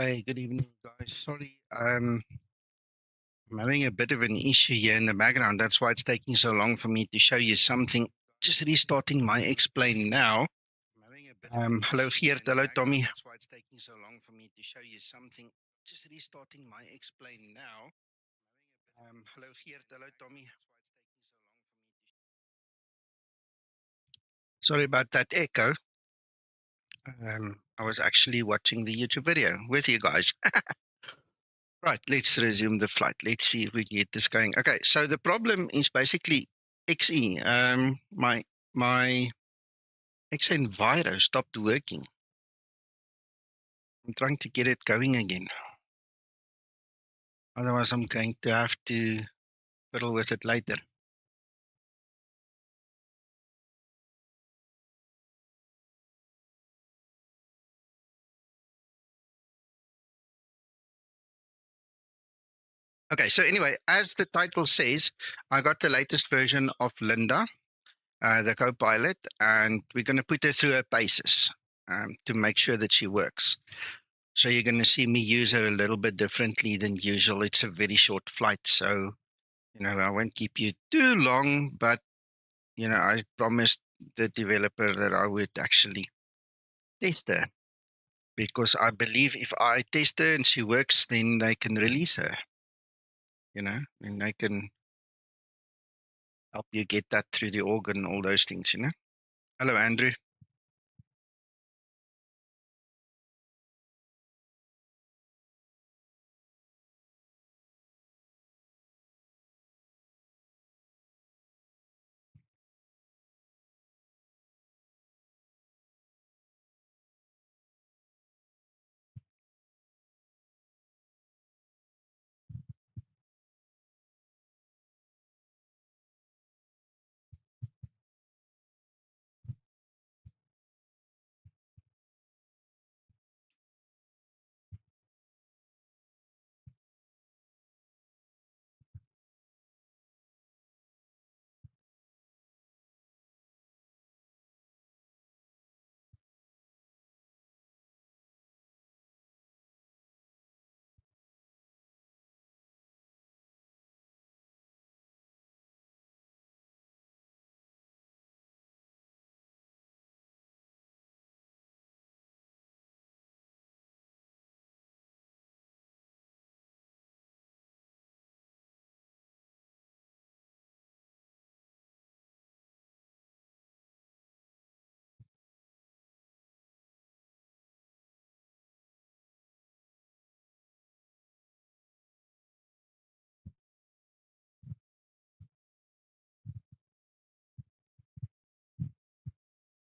Hey, good evening, guys. Sorry, I'm having a bit of an issue here in the background. That's why it's taking so long for me to show you something. Just restarting my explain now. Hello, Geert. Hello, Tommy. That's why it's taking so long for me to show you something. Just restarting my explain now. Hello, Geert. Hello, Tommy. Sorry about that echo. I was actually watching the YouTube video with you guys. Right, let's resume the flight. Let's see if we can get this going. Okay, so the problem is basically XE. My xEnviro stopped working. I'm trying to get it going again. Otherwise, I'm going to have to fiddle with it later. Okay, so anyway, as the title says, I got the latest version of Linda, the CoPilot, and we're going to put her through her paces to make sure that she works. So you're going to see me use her a little bit differently than usual. It's a very short flight, so I won't keep you too long, but I promised the developer that I would actually test her, because I believe if I test her and she works, then they can release her, and they can help you get that through the org and all those things. Hello, Andrew.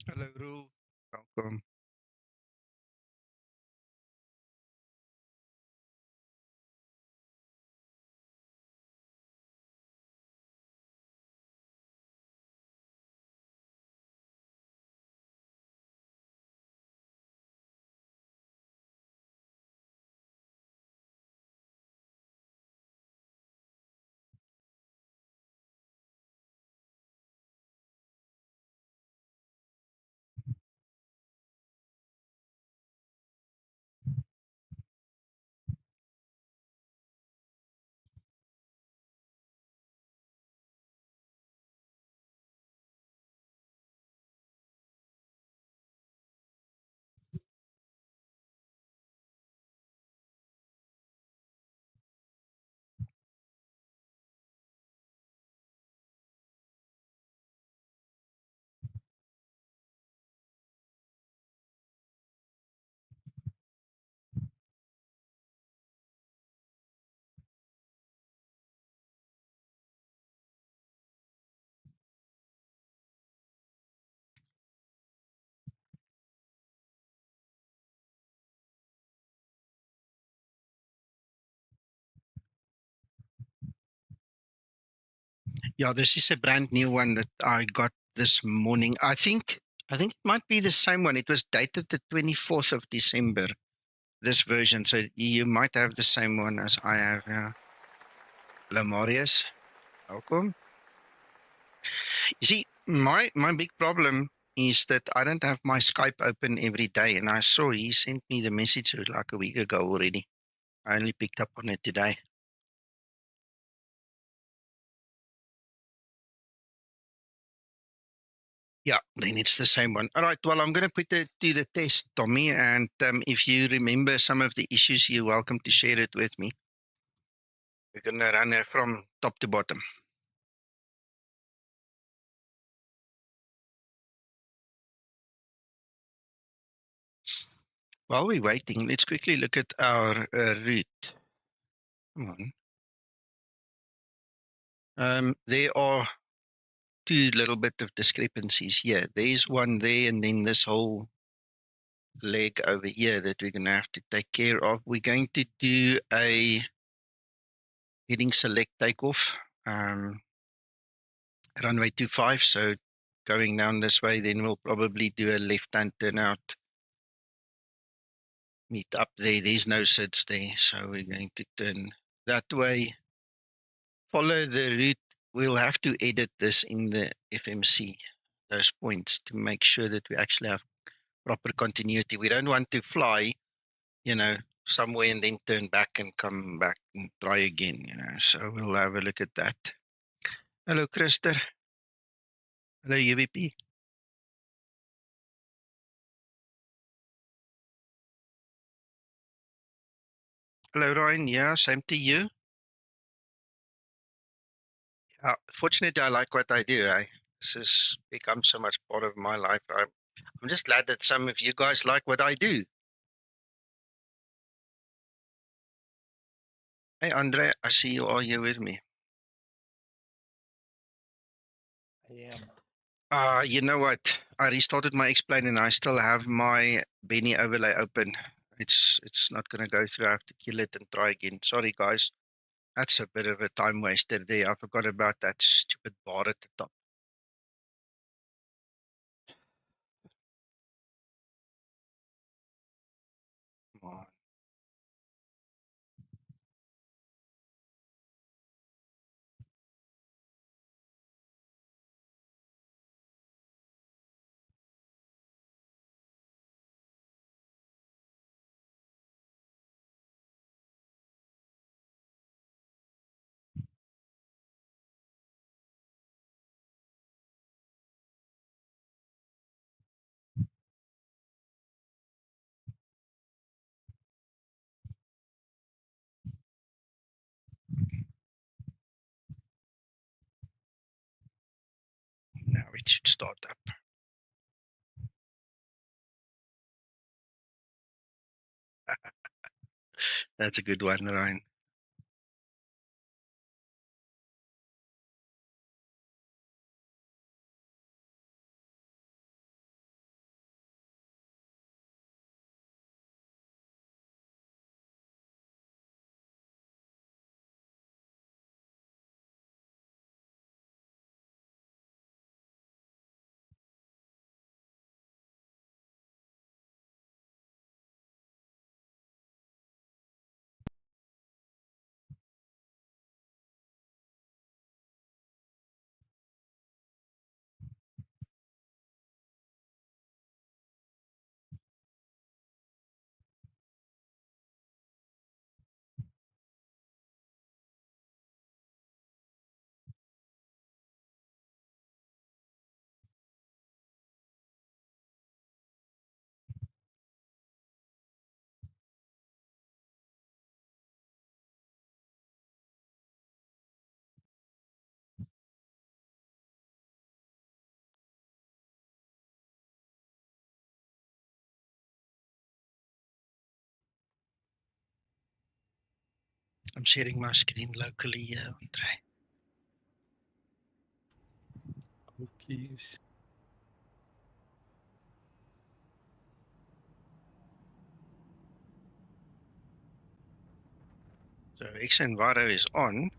Hello, Rule. Welcome. Yeah, this is a brand new one that I got this morning. I think it might be the same one. It was dated the 24th of December, this version. So you might have the same one as I have. Yeah. Hello, Marius. Welcome. You see, my big problem is that I don't have my Skype open every day, and I saw he sent me the message like a week ago already. I only picked up on it today. Yeah, then it's the same one. All right, well, I'm going to put it to the test, Tommy, and if you remember some of the issues, you're welcome to share it with me. We're going to run it from top to bottom. While we're waiting, let's quickly look at our route. Come on. There are two little bit of discrepancies here. There's one there, and then this whole leg over here that we're going to have to take care of. We're going to do a heading select takeoff, runway 25. So going down this way, then we'll probably do a left-hand turnout. Meet up there. There's no SIDS there, so we're going to turn that way. Follow the route. We'll have to edit this in the FMC, those points, to make sure that we actually have proper continuity. We don't want to fly, somewhere and then turn back and come back and try again, So we'll have a look at that. Hello, Krister. Hello, UVP. Hello, Ryan. Yeah, same to you. Fortunately, I like what I do. This has become so much part of my life. I'm just glad that some of you guys like what I do. Hey, Andre, I see you all here with me. I am. You know what? I restarted my X-Plane and I still have my Benny overlay open. It's not going to go through. I have to kill it and try again. Sorry, guys. That's a bit of a time waster there. I forgot about that stupid bar at the top. Come on. Now it should start up. That's a good one, Ryan. I'm sharing my screen locally here, Andre. Cookies. So xEnviro is on.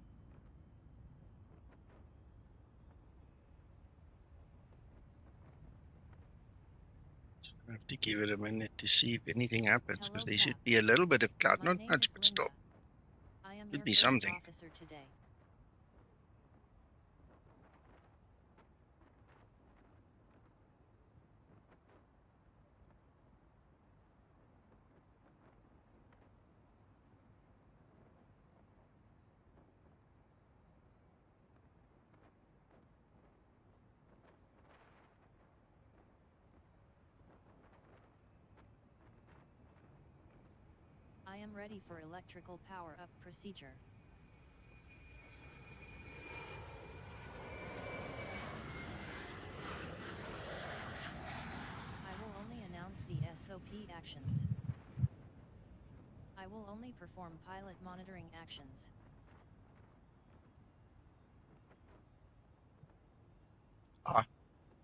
I have to give it a minute to see if anything happens, because there should be a little bit of cloud, not much, but still. Should be something. am ready for electrical power-up procedure. I will only announce the SOP actions. I will only perform pilot monitoring actions.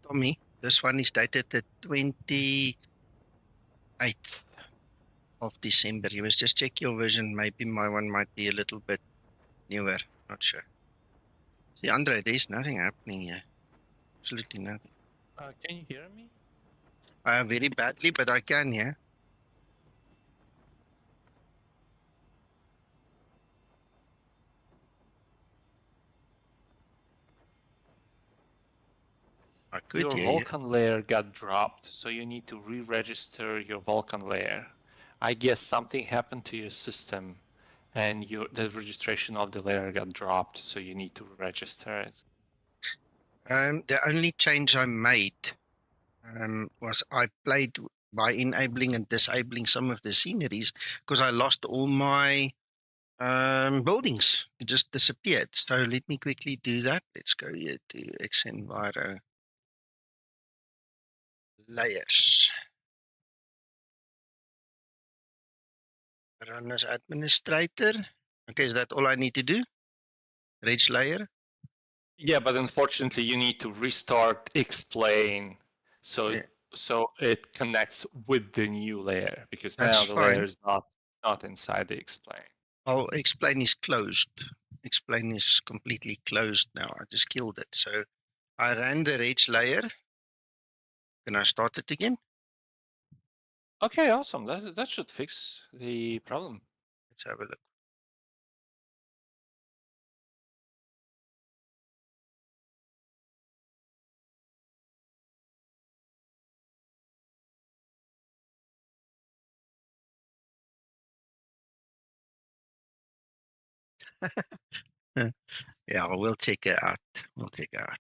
Tommy, this one is dated the 28th of December. You must just check your version. Maybe my one might be a little bit newer. Not sure. See, Andre, there's nothing happening here. Absolutely nothing. Can you hear me? Very badly, but I can hear. I could Your hear you. Vulkan layer got dropped, so you need to re-register your Vulkan layer. I guess something happened to your system, and the registration of the layer got dropped, so you need to register it. The only change I made was I played by enabling and disabling some of the sceneries because I lost all my buildings. It just disappeared. So let me quickly do that. Let's go here to xEnviro layers. Run as administrator. Okay, is that all I need to do? Reg layer. Yeah, but unfortunately, you need to restart explain, so it connects with the new layer, because That's now the fine. layer is not inside the explain. Oh, explain is closed. Explain is completely closed now. I just killed it. So I ran the reg layer. Can I start it again? Okay, awesome. That should fix the problem. Let's have a look. Yeah, we'll check it out. We'll check it out.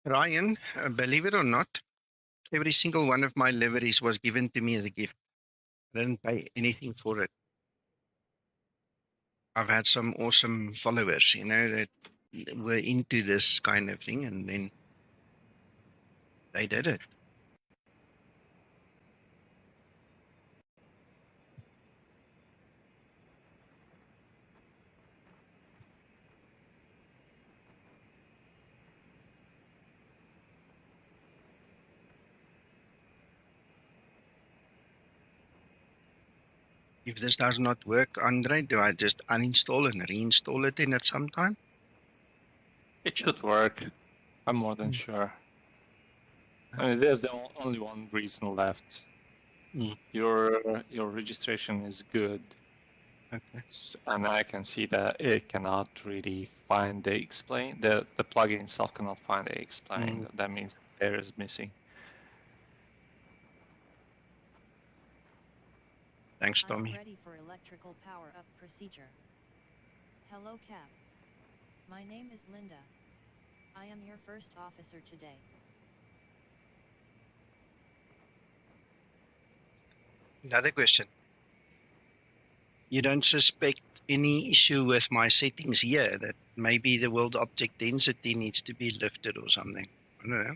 Ryan, believe it or not, every single one of my liveries was given to me as a gift. I didn't pay anything for it. I've had some awesome followers, that were into this kind of thing, and then they did it. If this does not work, Andre, do I just uninstall and reinstall it in at some time? It should work. I'm more than sure. I mean, there's the only one reason left. Your registration is good. Okay. And I can see that it cannot really find the explain. The plugin itself cannot find the explain. That means there is missing. Thanks, I am Tommy. ready for electrical power-up procedure. Hello, Cap. My name is Linda. I am your first officer today. Another question. You don't suspect any issue with my settings here, that maybe the world object density needs to be lifted or something? I don't know.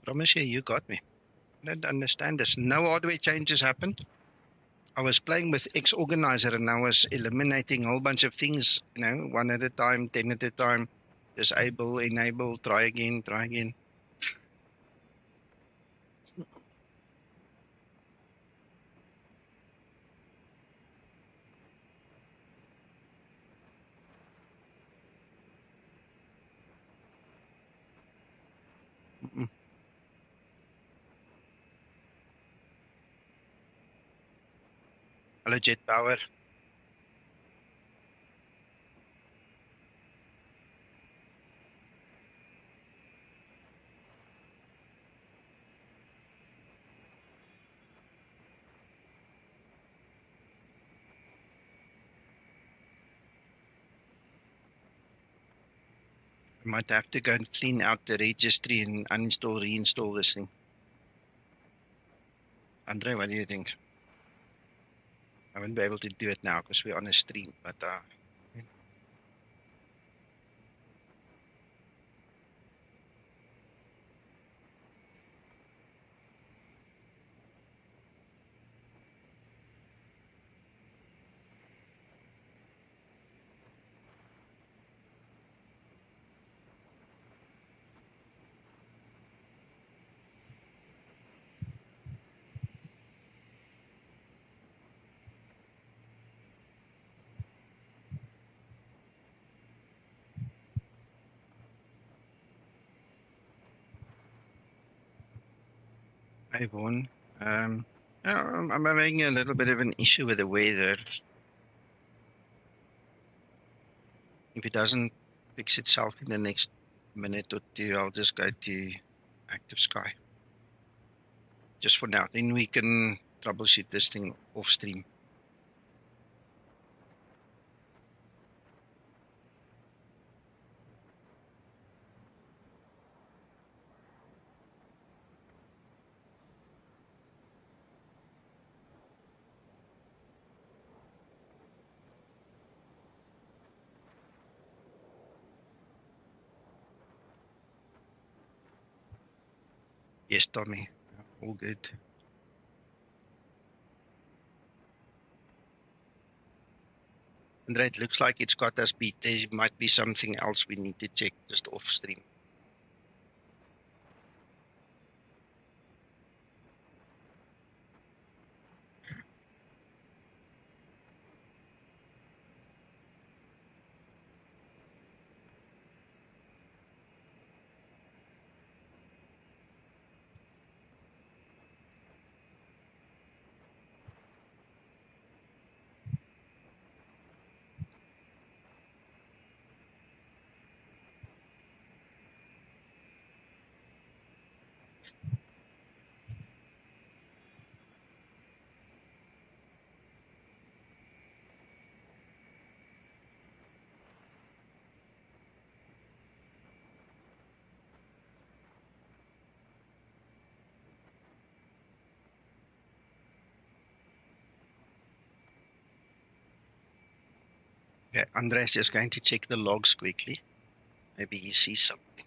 Promise you got me. I don't understand this. No hardware changes happened. I was playing with X Organizer and I was eliminating a whole bunch of things, one at a time, 10 at a time. Disable, enable, try again, try again. Hello, Jet Power. I might have to go and clean out the registry and uninstall, reinstall this thing. Andre, what do you think? I won't be able to do it now because we're on a stream, but I won. I'm having a little bit of an issue with the weather. If it doesn't fix itself in the next minute or two, I'll just go to Active Sky. Just for now. Then we can troubleshoot this thing off stream. Yes, Tommy. All good. Andre, it looks like it's got us beat. There might be something else we need to check just off stream. Okay, Andre's just going to check the logs quickly. Maybe he sees something.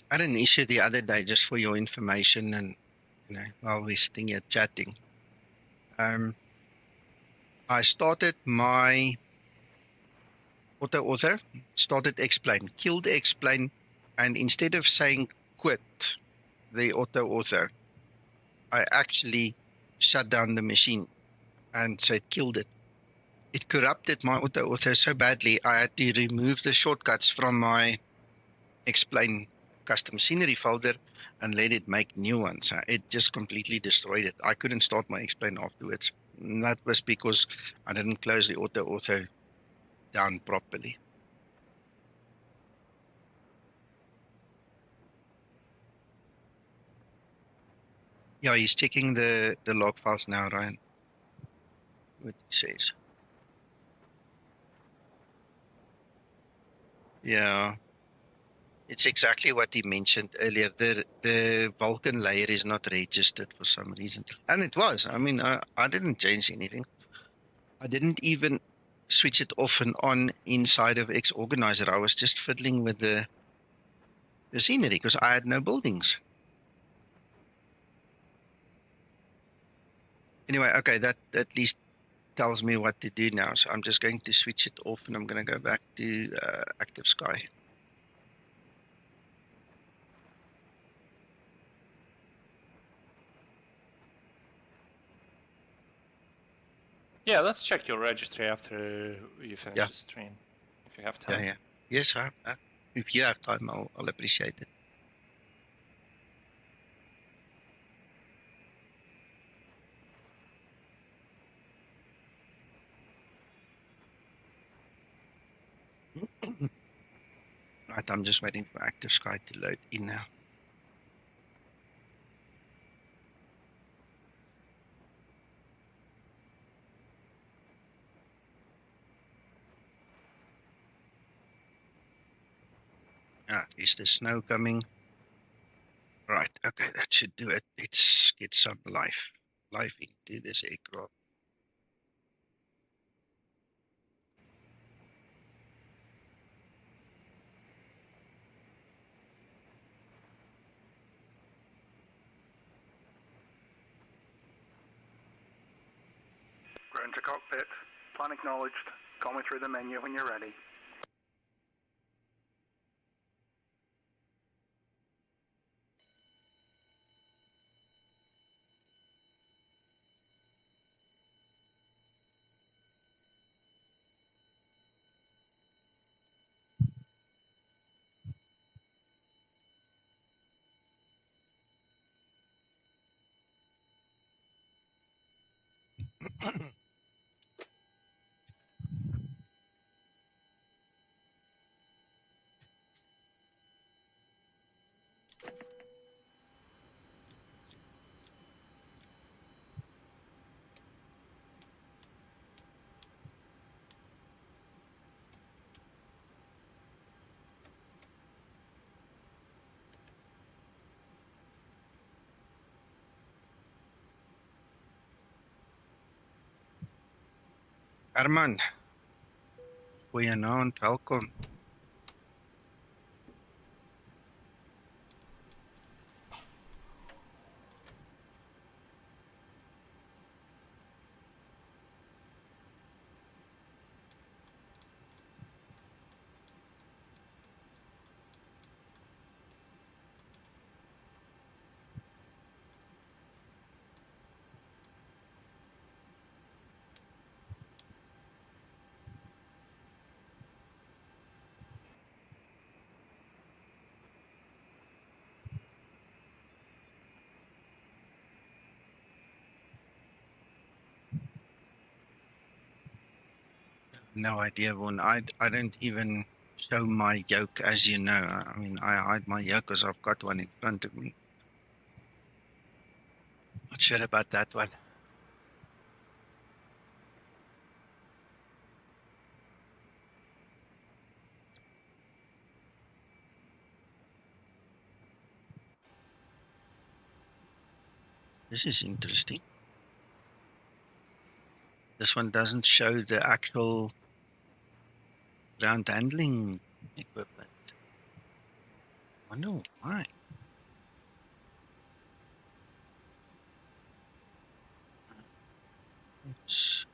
I had an issue the other day, just for your information, and while we're sitting here chatting, I started my AutoOrtho, started Explain, killed Explain, and instead of saying quit the AutoOrtho, I actually shut down the machine, and so it killed it. It corrupted my AutoOrtho so badly, I had to remove the shortcuts from my Explain custom scenery folder and let it make new ones. It just completely destroyed it. I couldn't start my Explain afterwards. And that was because I didn't close the AutoOrtho down properly. Yeah, he's checking the log files now, Ryan. What he says. Yeah. It's exactly what he mentioned earlier. The Vulkan layer is not registered for some reason. And it was. I mean, I didn't change anything. I didn't even switch it off and on inside of Xorganizer. I was just fiddling with the scenery because I had no buildings. Anyway, okay, that at least tells me what to do now. So I'm just going to switch it off and I'm going to go back to Active Sky. Yeah, let's check your registry after you finish Yeah. the stream, if you have time. Yeah. Yes, if you have time, I'll appreciate it. Right, I'm just waiting for Active Sky to load in now. Is the snow coming? Right, okay, that should do it. Let's get some life into this aircraft. Ground to cockpit. Plan acknowledged. Call me through the menu when you're ready. Herman, goeienaand, welkom. No idea, Vaughn. I don't even show my yoke, as you know. I mean, I hide my yoke because I've got one in front of me. Not sure about that one. This is interesting. This one doesn't show the actual ground handling equipment. wonder why. It's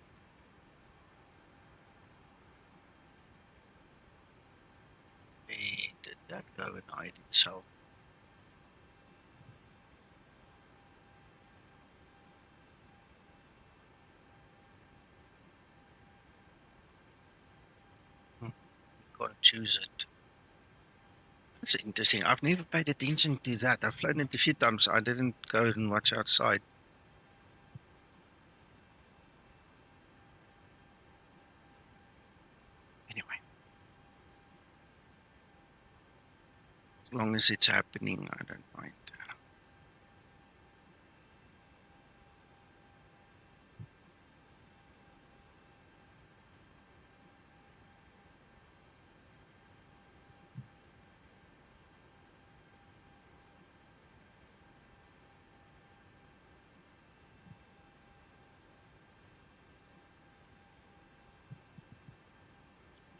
did that go and hide itself? Can't choose it. That's interesting. I've never paid attention to that. I've flown it a few times. I didn't go and watch outside. Anyway, as long as it's happening, I don't mind.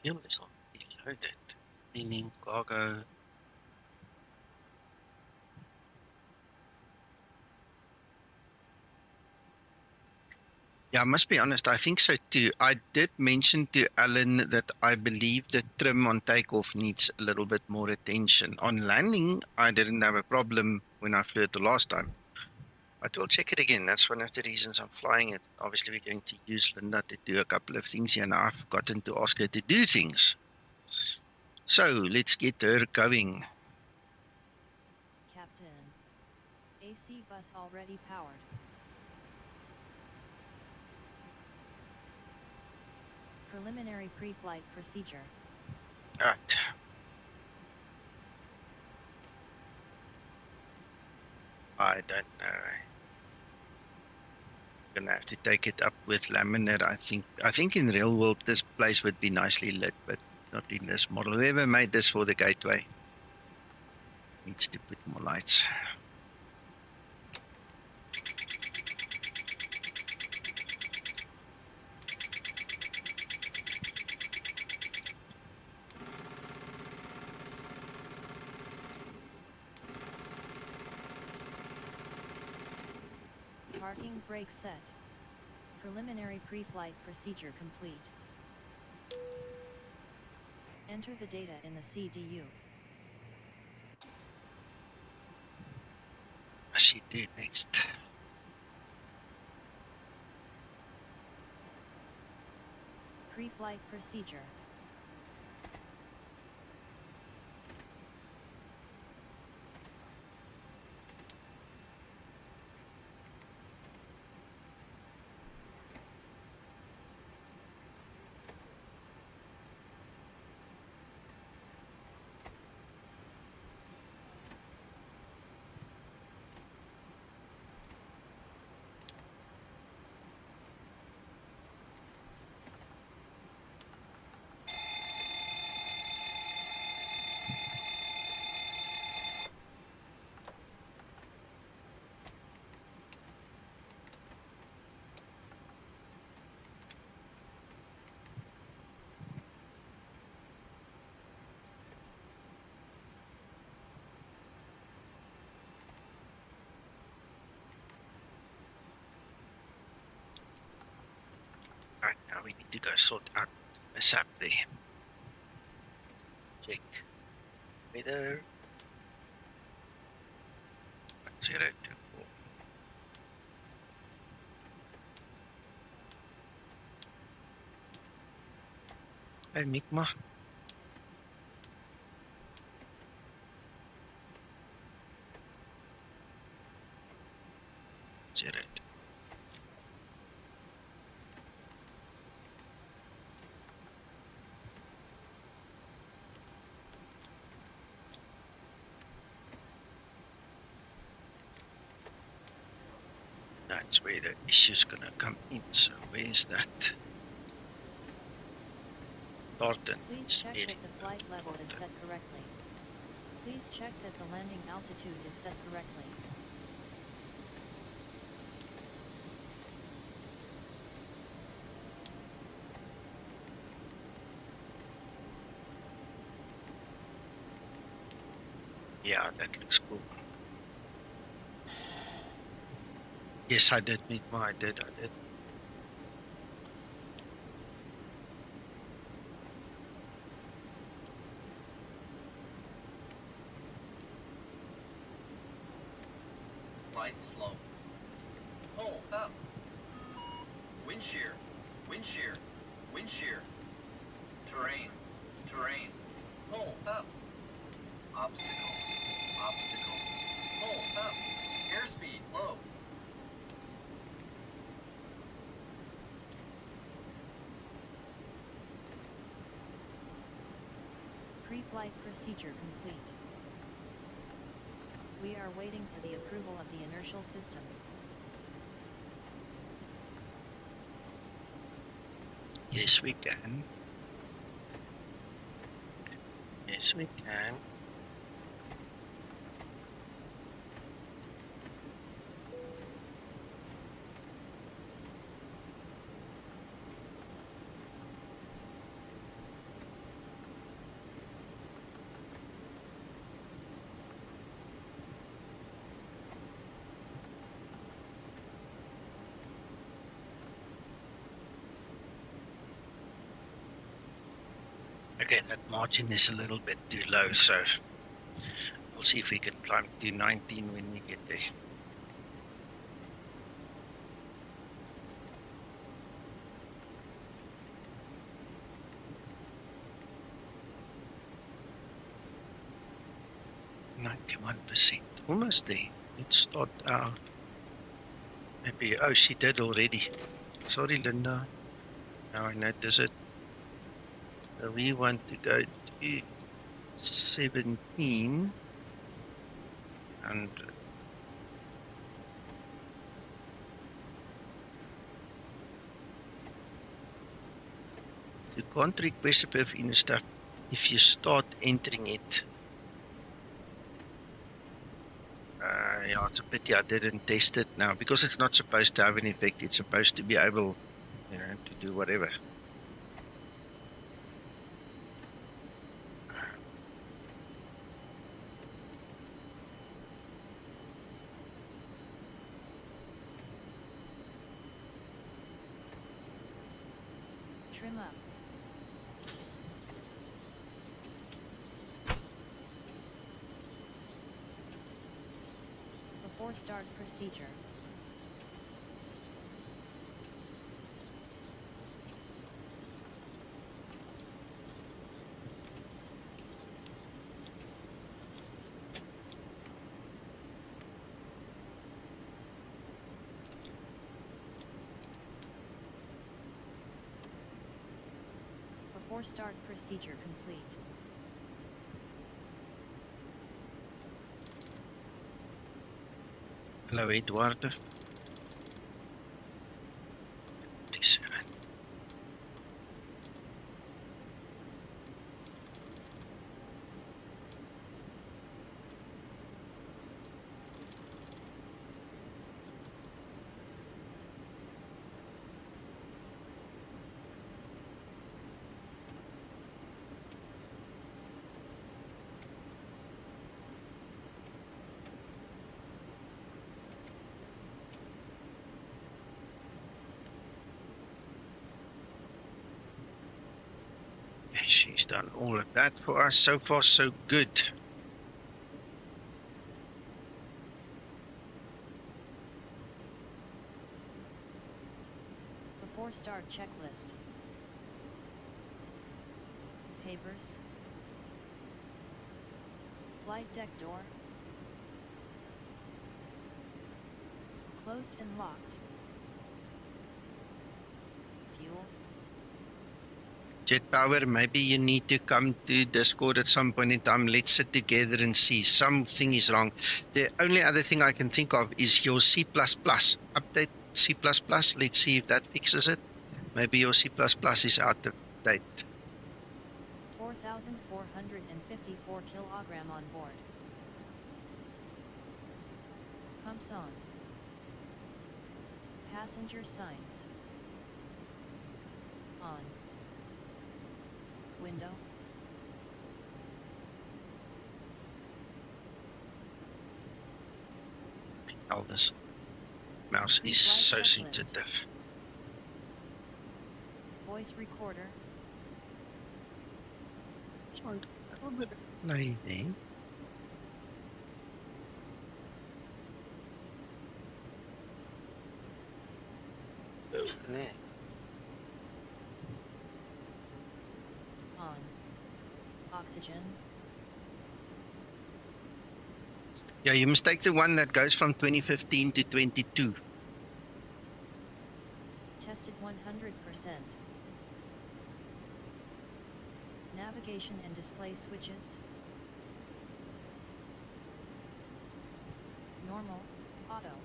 Fuel is not being loaded. Meaning cargo. Yeah, I must be honest, I think so too. I did mention to Alan that I believe the trim on takeoff needs a little bit more attention. On landing, I didn't have a problem when I flew it the last time. But we'll check it again. That's one of the reasons I'm flying it. Obviously, we're going to use Linda to do a couple of things here, and I've forgotten to ask her to do things. So let's get her going. Captain. AC bus already powered. Preliminary pre-flight procedure. All right. I don't know. Gonna have to take it up with laminate. I think in real world this place would be nicely lit, but not in this model. Whoever made this for the gateway needs to put more lights. Parking brake set. Preliminary pre-flight procedure complete. Enter the data in the CDU. What should she do next? Pre-flight procedure. Right, now we need to go sort out the mishap there. Check weather 1024. Hey Mikma. Jared. That's where the issue's gonna come in. So where's that? Thornton. Please check that the flight level is set correctly. Please check that the landing altitude is set correctly. Yeah, that looks cool. Yes, I did meet my, I did. Flight slow. Pull up. Wind shear. Wind shear. Wind shear. Terrain. Terrain. Pull up. Obstacle. Obstacle. Pull up. Airspeed low. Pre-flight procedure complete. We are waiting for the approval of the inertial system. Yes, we can. Yes, we can. Okay, that margin is a little bit too low, so we'll see if we can climb to 19 when we get there. %, almost there. Let's start maybe, oh, she did already. Sorry, Linda. Now I notice it. So we want to go to 1700. You can't request a perf in stuff if you start entering it. Yeah, it's a pity I didn't test it now because it's not supposed to have an effect. It's supposed to be able, you know, to do whatever. Trim up. Before start procedure. Before start procedure complete. Hello, Eduardo. 57. She's done all of that for us. So far, so good. Before start checklist. Papers. Flight deck door. Closed and locked. Fuel. Jet Power, maybe you need to come to Discord at some point in time. Let's sit together and see. Something is wrong. The only other thing I can think of is your C++. Update C++. Let's see if that fixes it. Maybe your C++ is out of date. 4,454 kilogram on board. Pumps on. Passenger signs. On. Window. hell, this mouse is so sensitive. Voice recorder. Just want a little bit of play there. On. Oxygen. Yeah, you mistake the one that goes from 2015 to 22. Tested 100%. Navigation and display switches. Normal, auto.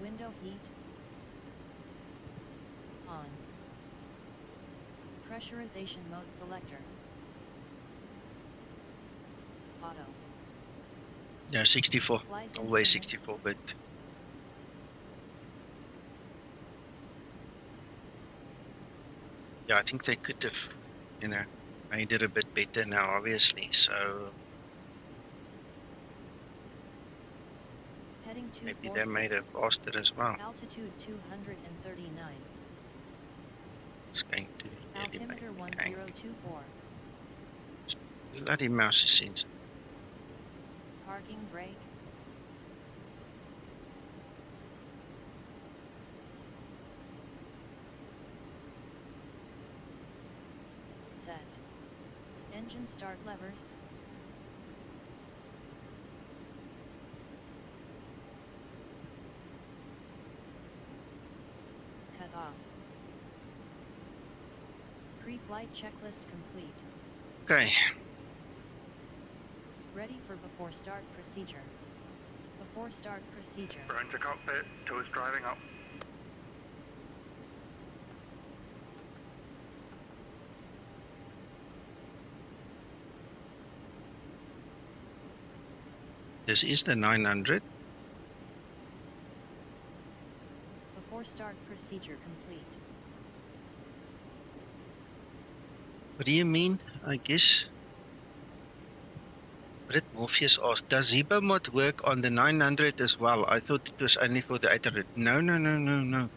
Window heat. On. Pressurization mode selector. Auto. Yeah, 64. Flight Always instruments. 64-bit. Yeah, I think they could have, you know, made it a bit better now, obviously. So Heading maybe they made it 246. faster as well. Altitude 239. It's going to really Altimeter make me angry. 1024. Bloody mouse is sensitive. Parking brake. Set. Engine start levers. Cut off. Pre-flight checklist complete. Okay, Ready for before start procedure. Before start procedure. Ground to cockpit, toes driving up. this is the 900. Before start procedure complete. What do you mean? I guess. Brit Morpheus asked, does Zibo mod work on the 900 as well? I thought it was only for the 800. No, no, no, no, no.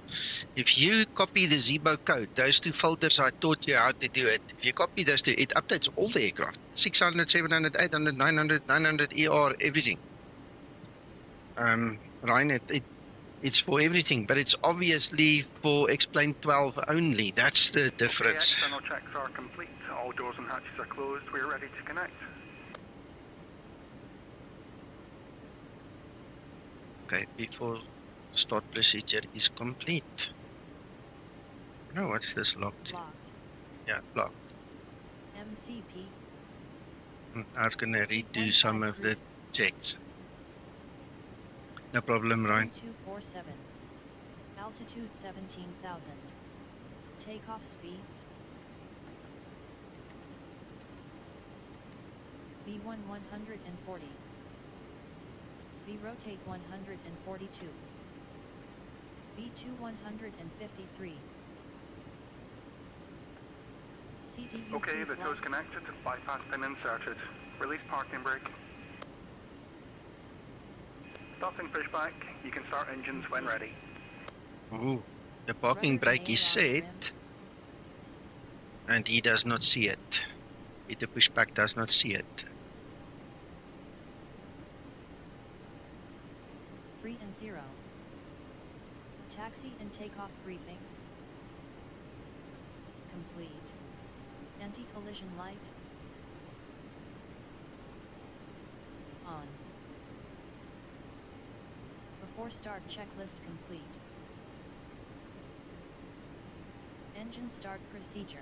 If you copy the Zibo code, those two filters I taught you how to do it. If you copy those two, it updates all the aircraft. 600, 700, 800, 900, 900 ER, everything. Ryan, it's for everything, but it's obviously for explain 12 only. That's the Okay, difference. external checks are complete. All doors and hatches are closed. We're ready to connect. Okay, before start procedure is complete. No, what's this locked? Locked. Yeah, locked. MCP. I was gonna redo some of the checks. No problem, Ryan. 247. Altitude 17,000. Takeoff speeds. V1 140. V rotate 142. V2 153. CDU Okay, the toes connected. Bypass pin inserted. Release parking brake. Starting pushback. You can start engines when ready. Ooh, the parking brake is set, and he does not see it. The pushback does not see it. Free and 0. Taxi and takeoff briefing. Complete. Anti-collision light. On. Before start checklist complete. Engine start procedure.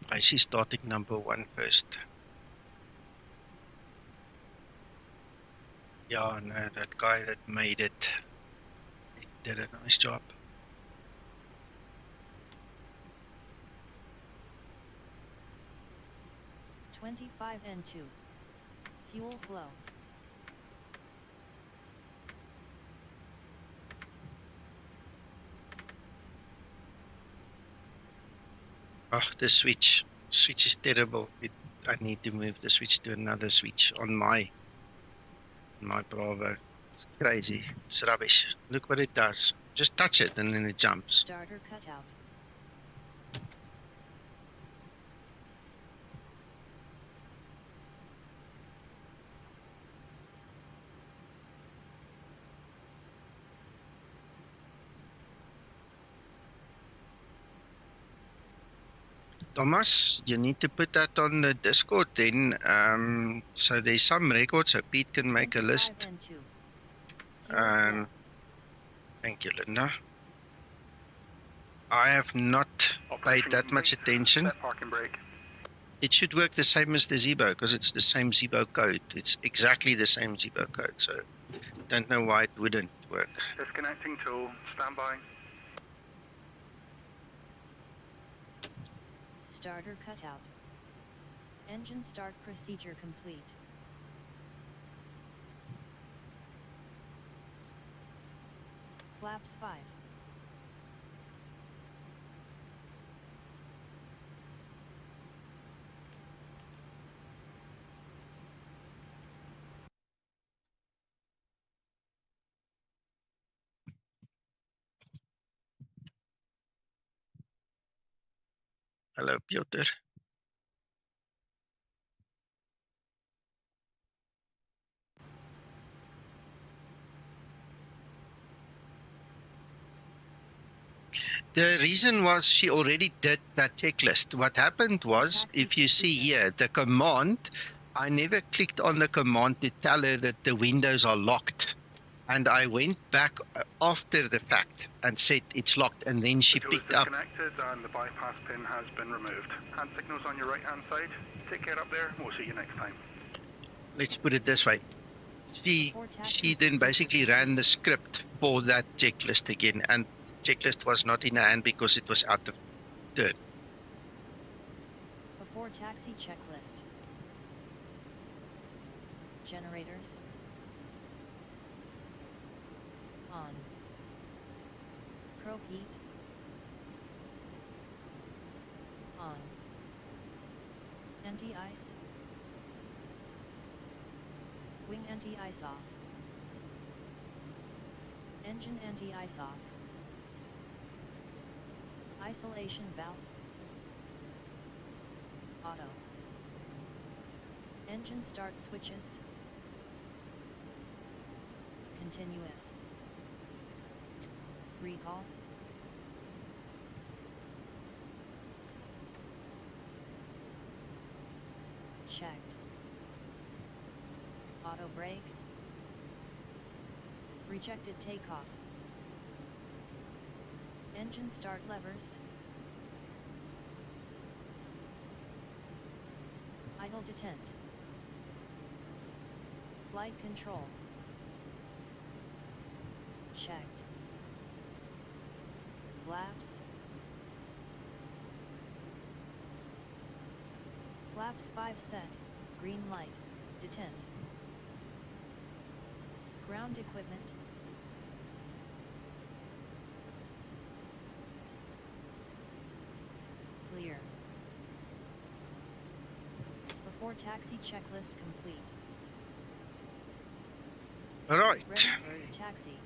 I see starting number 1 first. Yeah, no, that guy that made it, he did a nice job. N2. Fuel flow. Oh, the switch. Switch is terrible. I need to move the switch to another switch on my Bravo. It's crazy. It's rubbish. Look what it does. Just touch it and then it jumps. Starter cutout. Thomas, you need to put that on the Discord then. So there's some records so Pete can make a list. 25 and 2. Fuel flow. Thank you, Linda. I have not paid that much attention. Set parking brake. It should work the same as the Zibo because it's the same Zibo code. It's exactly the same Zibo code, so don't know why it wouldn't work. Disconnecting tool. Stand by. Starter cutout. Engine start procedure complete. Flaps 5. Hello, Piotr. The reason was she already did that checklist. What happened was, if you see here, the command, I never clicked on the command to tell her that the windows are locked. And I went back after the fact and said it's locked. And then she The tool is picked up. disconnected and the bypass pin has been removed. Hand signals on your right hand side. Take care up there. We'll see you next time. Let's put it this way. She then basically ran the script for that checklist again. And checklist was not in her hand because it was out of turn. Before taxi checklist. Generators. On. Pro heat. On. Anti-ice. Wing anti-ice off. Engine anti-ice off. Isolation valve. Auto. Engine start switches. Continuous. Recall. Checked. Auto brake. Rejected takeoff. Engine start levers. Idle detent. Flight control. Checked. Flaps. Flaps 5 set. Green light. Detent. Ground equipment. Clear. Before taxi checklist complete. All right. Ready for taxi.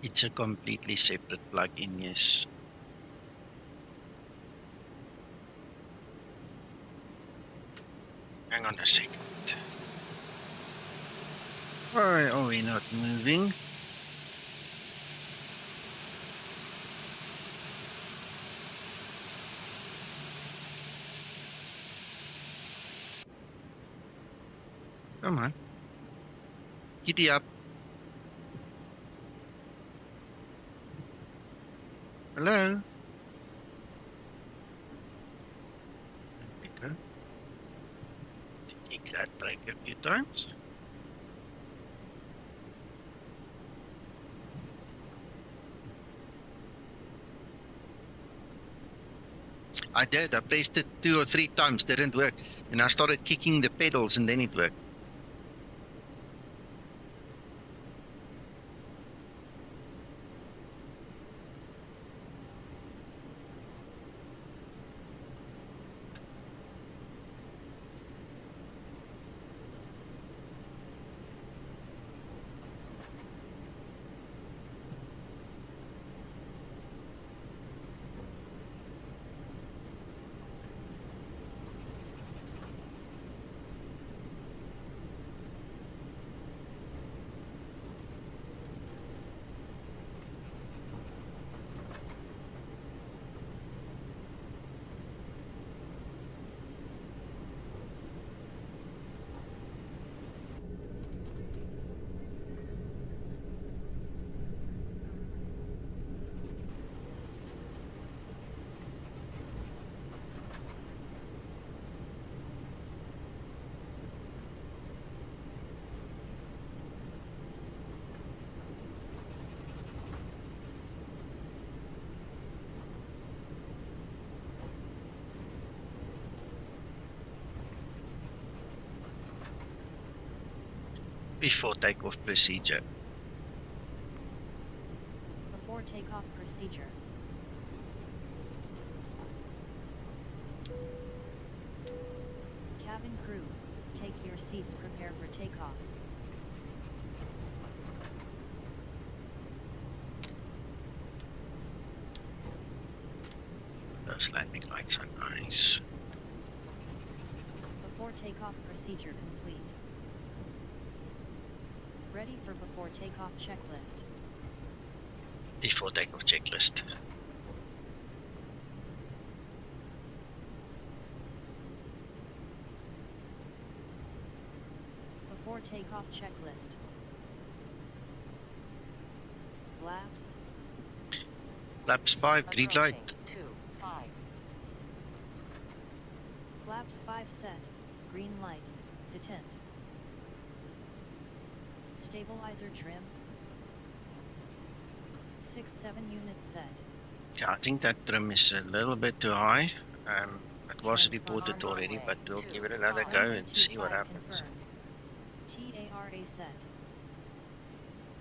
It's a completely separate plugin, yes. Hang on a second. Why are we not moving? Come on. Giddy up. Hello? There we go. Kick that brake a few times. I did. I pressed it 2 or 3 times, didn't work. And I started kicking the pedals and then it worked. Before takeoff procedure. Before takeoff procedure. Cabin crew, take your seats, prepare for takeoff. Those landing lights are nice. Before takeoff procedure complete. Ready for before takeoff checklist. Before takeoff checklist. Before takeoff checklist. Flaps. Flaps 5, green light. 2, 5. Flaps 5 set, green light, detent. Stabilizer trim. 6-7 units set. Yeah, I think that trim is a little bit too high. It was reported already, but we'll give it another go and see what happens. TARA set.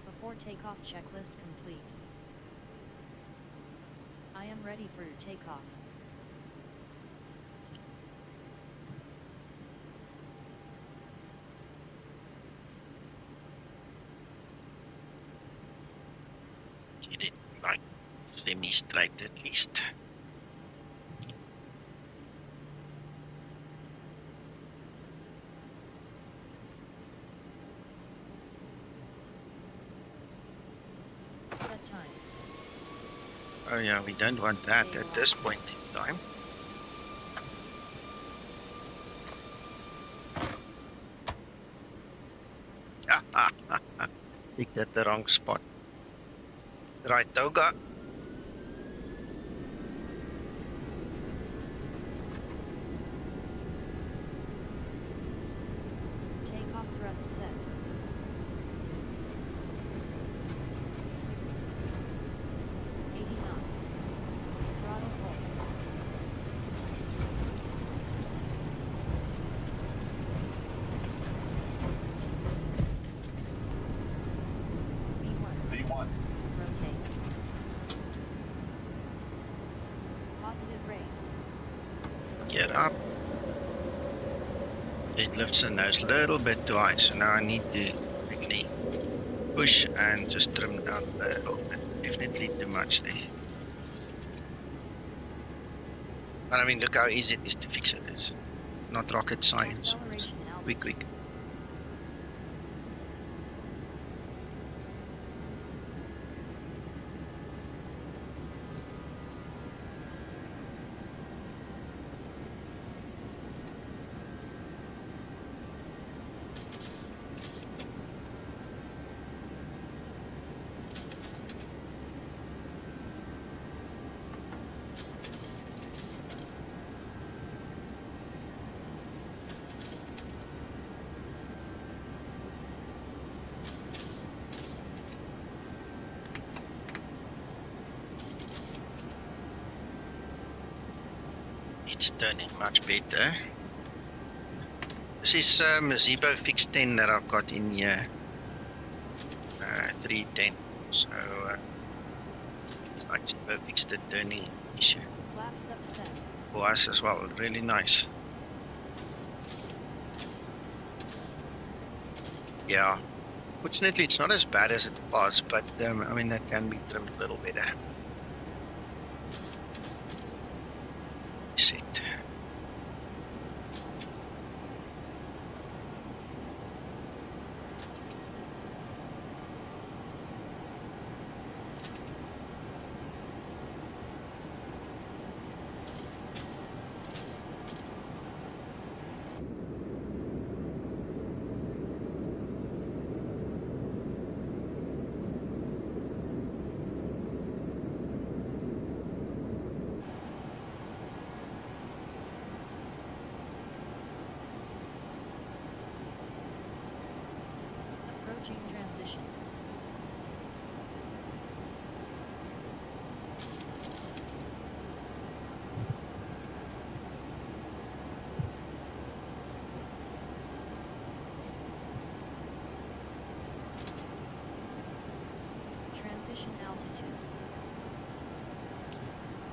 Before takeoff checklist complete. I am ready for your takeoff. Get it like semi-straight at least. Set time. Oh yeah, we don't want that at this point in time. Picked at the wrong spot. Right, Toga. Takeoff thrust set. Throttle full. V1. Rotate. Positive rate. Get up. It lifts the nose a little bit too high, so now I need to quickly push and just trim down a little bit. Definitely too much there. But I mean, look how easy it is to fix it. It's not rocket science. It's Acceleration altitude. quick. it's turning much better. This is a Zibo Fix 10 that I've got in here. 310. So it's like Zibo fixed the turning issue Flaps upset. for us as well. Really nice. Yeah. Fortunately, it's not as bad as it was, but I mean, that can be trimmed a little better. Set. Approaching transition. Transition altitude.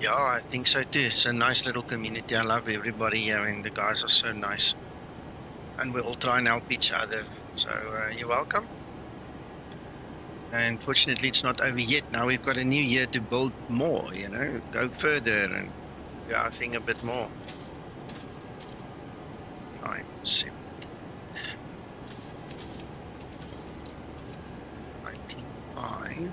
Yeah, I think so too. It's a nice little community. I love everybody here. I mean, the guys are so nice. And we all try and help each other. So you're welcome. And fortunately, it's not over yet. Now we've got a new year to build more, you know, go further and do our thing a bit more. Time set. 95.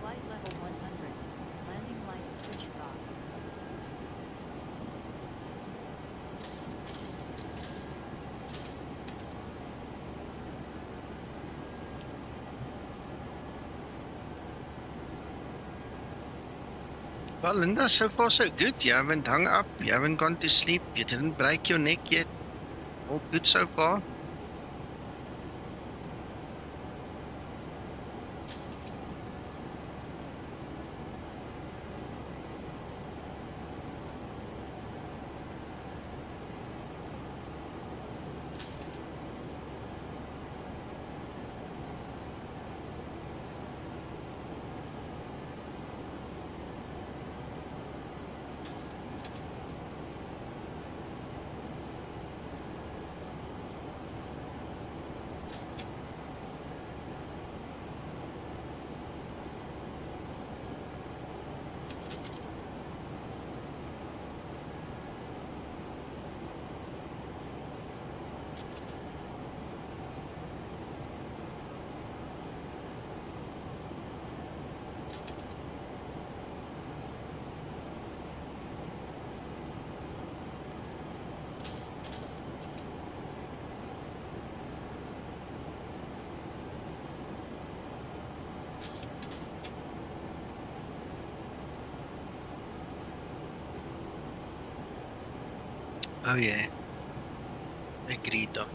Flight level 100. Landing lights switches off. Well, Linda, so far so good. You haven't hung up. You haven't gone to sleep. You didn't break your neck yet. All good so far. Oh yeah. Agreed though.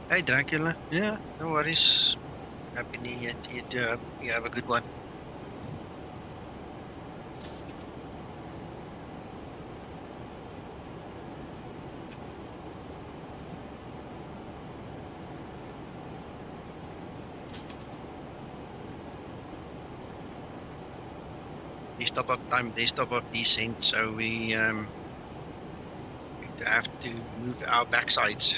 Hey Dracula. Yeah, no worries. Happy New Year to you too. Hope you have a good one. They stop up time, they stop up descent, so we have to move our backsides.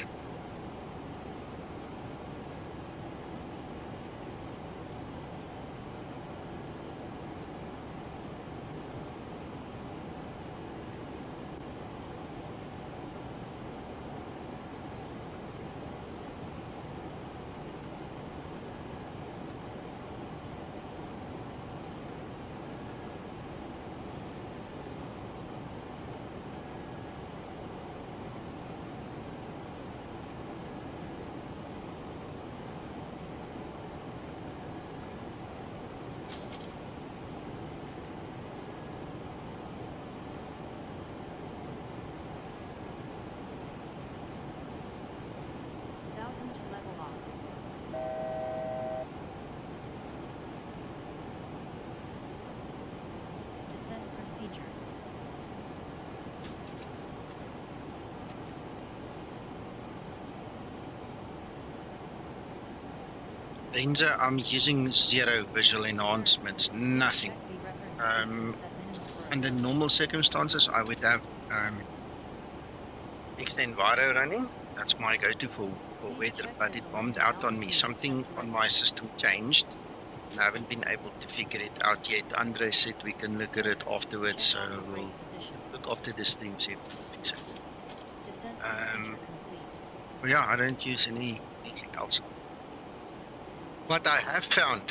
Ranger, I'm using 0 visual enhancements, nothing. Check the reference Um, distance set minimum for a Under code. normal circumstances, I would have xEnviro running. That's my go-to for Please weather, check but that it the bombed landing out on me. altitude is set Something on my correctly. system changed, and I haven't been able to figure it out yet. Andre said we can look at it Center. afterwards, Check so auto brake we'll position. look after the stream, see if we can fix it. Descent procedure complete. But yeah, I don't use anything else. What I have found,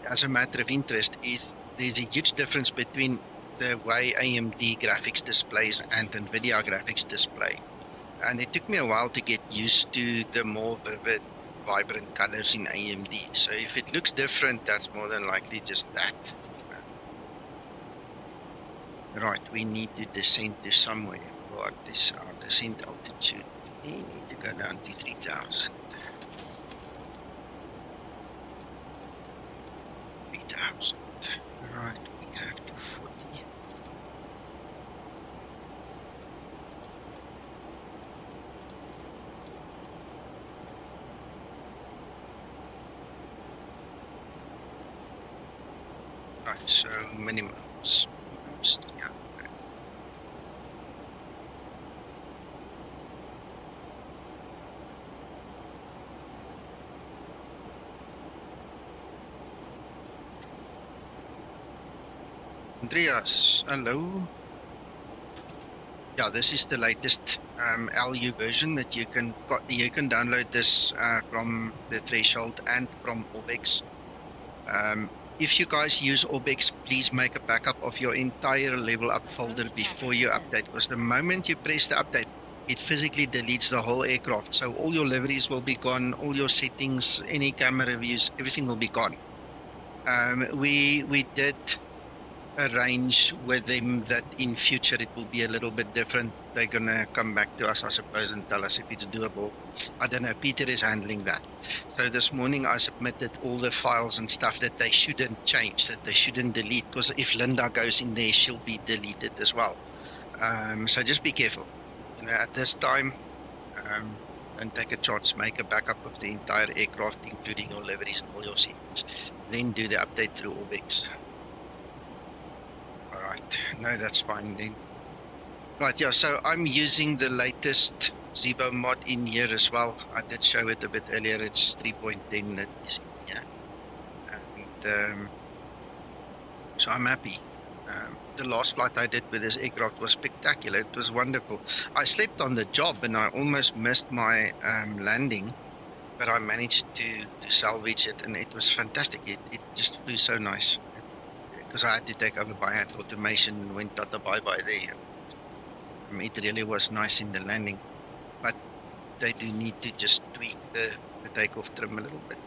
as a matter of interest, is there's a huge difference between the way AMD graphics displays and NVIDIA graphics display. And it took me a while to get used to the more vivid, vibrant colors in AMD. So if it looks different, that's more than likely just that. Right, we need to descend to somewhere. What is our descent altitude? We need to go down to 3,000. 3,000. Right, we have to 40. Right, so minimums. Yeah. Andreas, hello. Yeah, this is the latest LU version that you can download this from the Threshold and from Orbx. If you guys use Orbx, please make a backup of your entire LevelUp folder before you update, because the moment you press the update, it physically deletes the whole aircraft. So all your liveries will be gone, all your settings, any camera views, everything will be gone. We did arrange with them that in future it will be a little bit different. They're gonna come back to us, I suppose, and tell us if it's doable. I don't know, Peter is handling that. So this morning I submitted all the files and stuff that they shouldn't change, that they shouldn't delete, because if Linda goes in there, she'll be deleted as well. So just be careful. You know, at this time, don't take a chance, make a backup of the entire aircraft, including your liveries and all your settings. Then do the update through Orbx. Alright, no, that's fine then. Right, yeah, so I'm using the latest Zibo mod in here as well. I did show it a bit earlier. It's 3.10 that is in here. And so I'm happy. The last flight I did with this aircraft was spectacular. It was wonderful. I slept on the job and I almost missed my landing, but I managed to salvage it, and it was fantastic. It just flew so nice. Because I had to take over by hand automation and went tata bye-bye there. It really was nice in the landing, but they do need to just tweak the takeoff trim a little bit.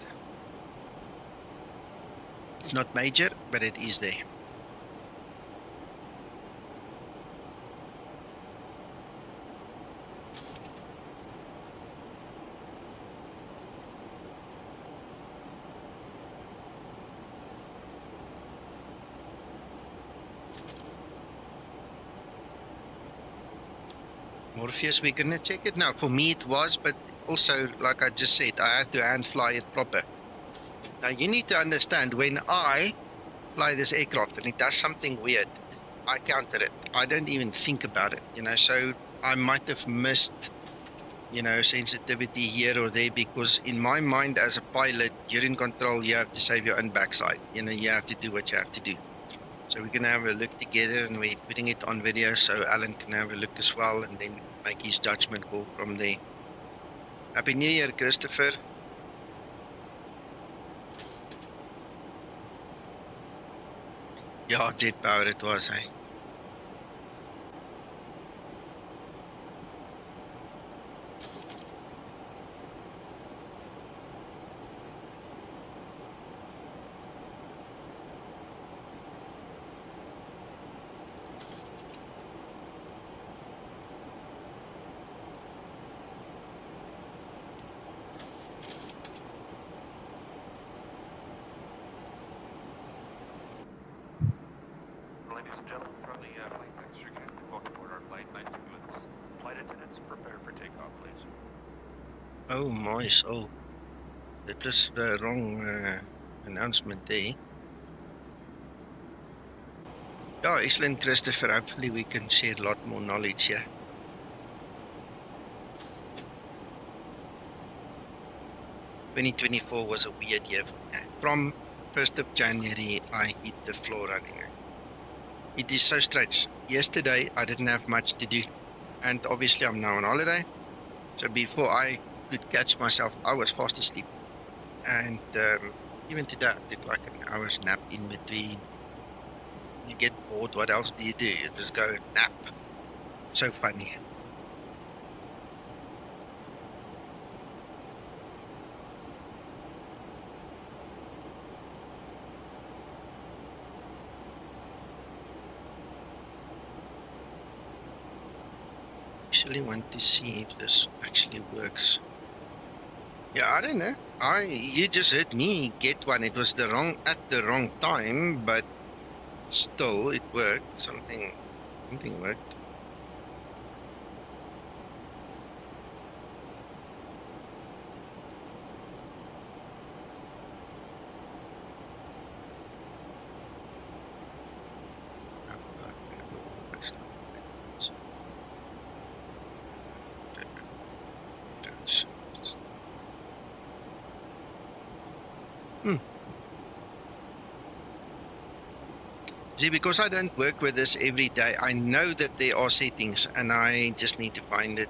It's not major, but it is there. Morpheus, we're gonna check it now. For me it was, but also, like I just said, I had to hand fly it proper. Now you need to understand, when I fly this aircraft and it does something weird, I counter it. I don't even think about it, you know, so I might have missed, you know, sensitivity here or there, because in my mind as a pilot, you're in control, you have to save your own backside, you know, you have to do what you have to do. So we're going to have a look together, and we're putting it on video so Alan can have a look as well and then make his judgment call from there. Happy New Year, Christopher. Yeah, jet power it was, hey. Ladies and gentlemen, from the flight thanks for getting welcome aboard our flight 92 with us. Flight attendants, prepare for takeoff, please. Oh my soul. it is the wrong announcement there. Yeah, excellent, Christopher. Hopefully we can share a lot more knowledge here. "2024 was a weird year for me. From 1st of January, I hit the floor running. It is so strange. Yesterday, I didn't have much to do. And obviously, I'm now on holiday. So before I could catch myself, I was fast asleep. And even today, I took like an hour's nap in between. You get bored, what else do? You just go nap. So funny. Actually want to see if this actually works. Yeah, I don't know. You just heard me get one. It was at the wrong time, but still it worked. Something worked. See, because I don't work with this every day, I know that there are settings, and I just need to find it.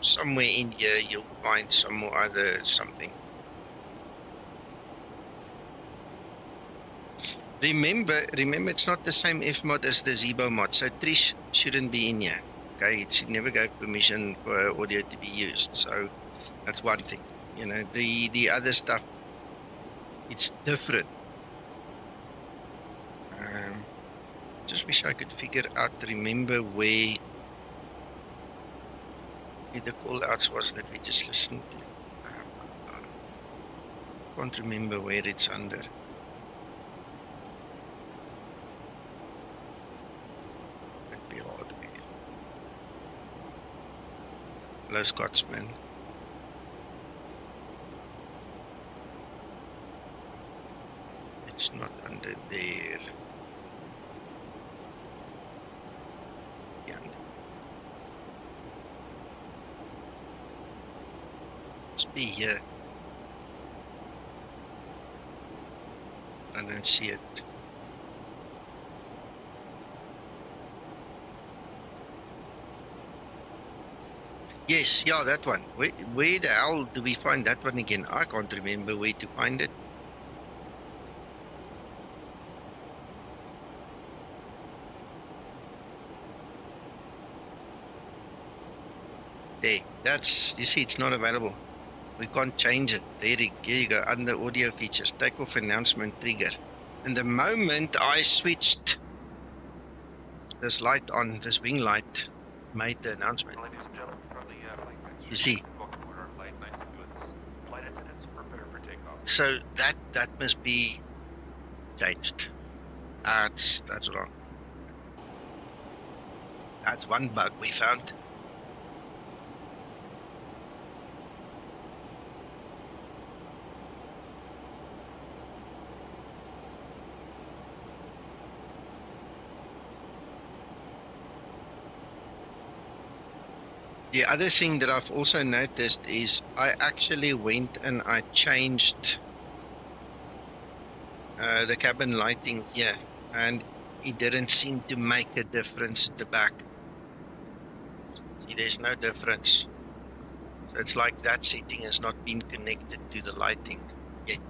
Somewhere in here, you'll find some more other something. Remember, it's not the same F mod as the Zibo mod, so Trish shouldn't be in here. Okay, it should never give permission for audio to be used. So that's one thing. You know, the other stuff, it's different. Just wish I could figure out, remember where the call outs was that we just listened to. Can't remember where it's under. Might be hard. Hello, Scotsman. It's not under there. Must be here. I don't see it. Yes, yeah, that one. Where the hell do we find that one again? I can't remember where to find it. There, you see, it's not available. We can't change it. There you go, under audio features, takeoff announcement trigger. And the moment I switched this light on, this wing light, made the announcement. Ladies and gentlemen, from the flight thanks. You see. Welcome aboard our flight. Nice to be with us. Flight attendants, prepare for takeoff. So that must be changed. That's wrong. That's one bug we found. The other thing that I've also noticed is I actually went and I changed the cabin lighting here, and it didn't seem to make a difference at the back. See, there's no difference. So it's like that setting has not been connected to the lighting yet.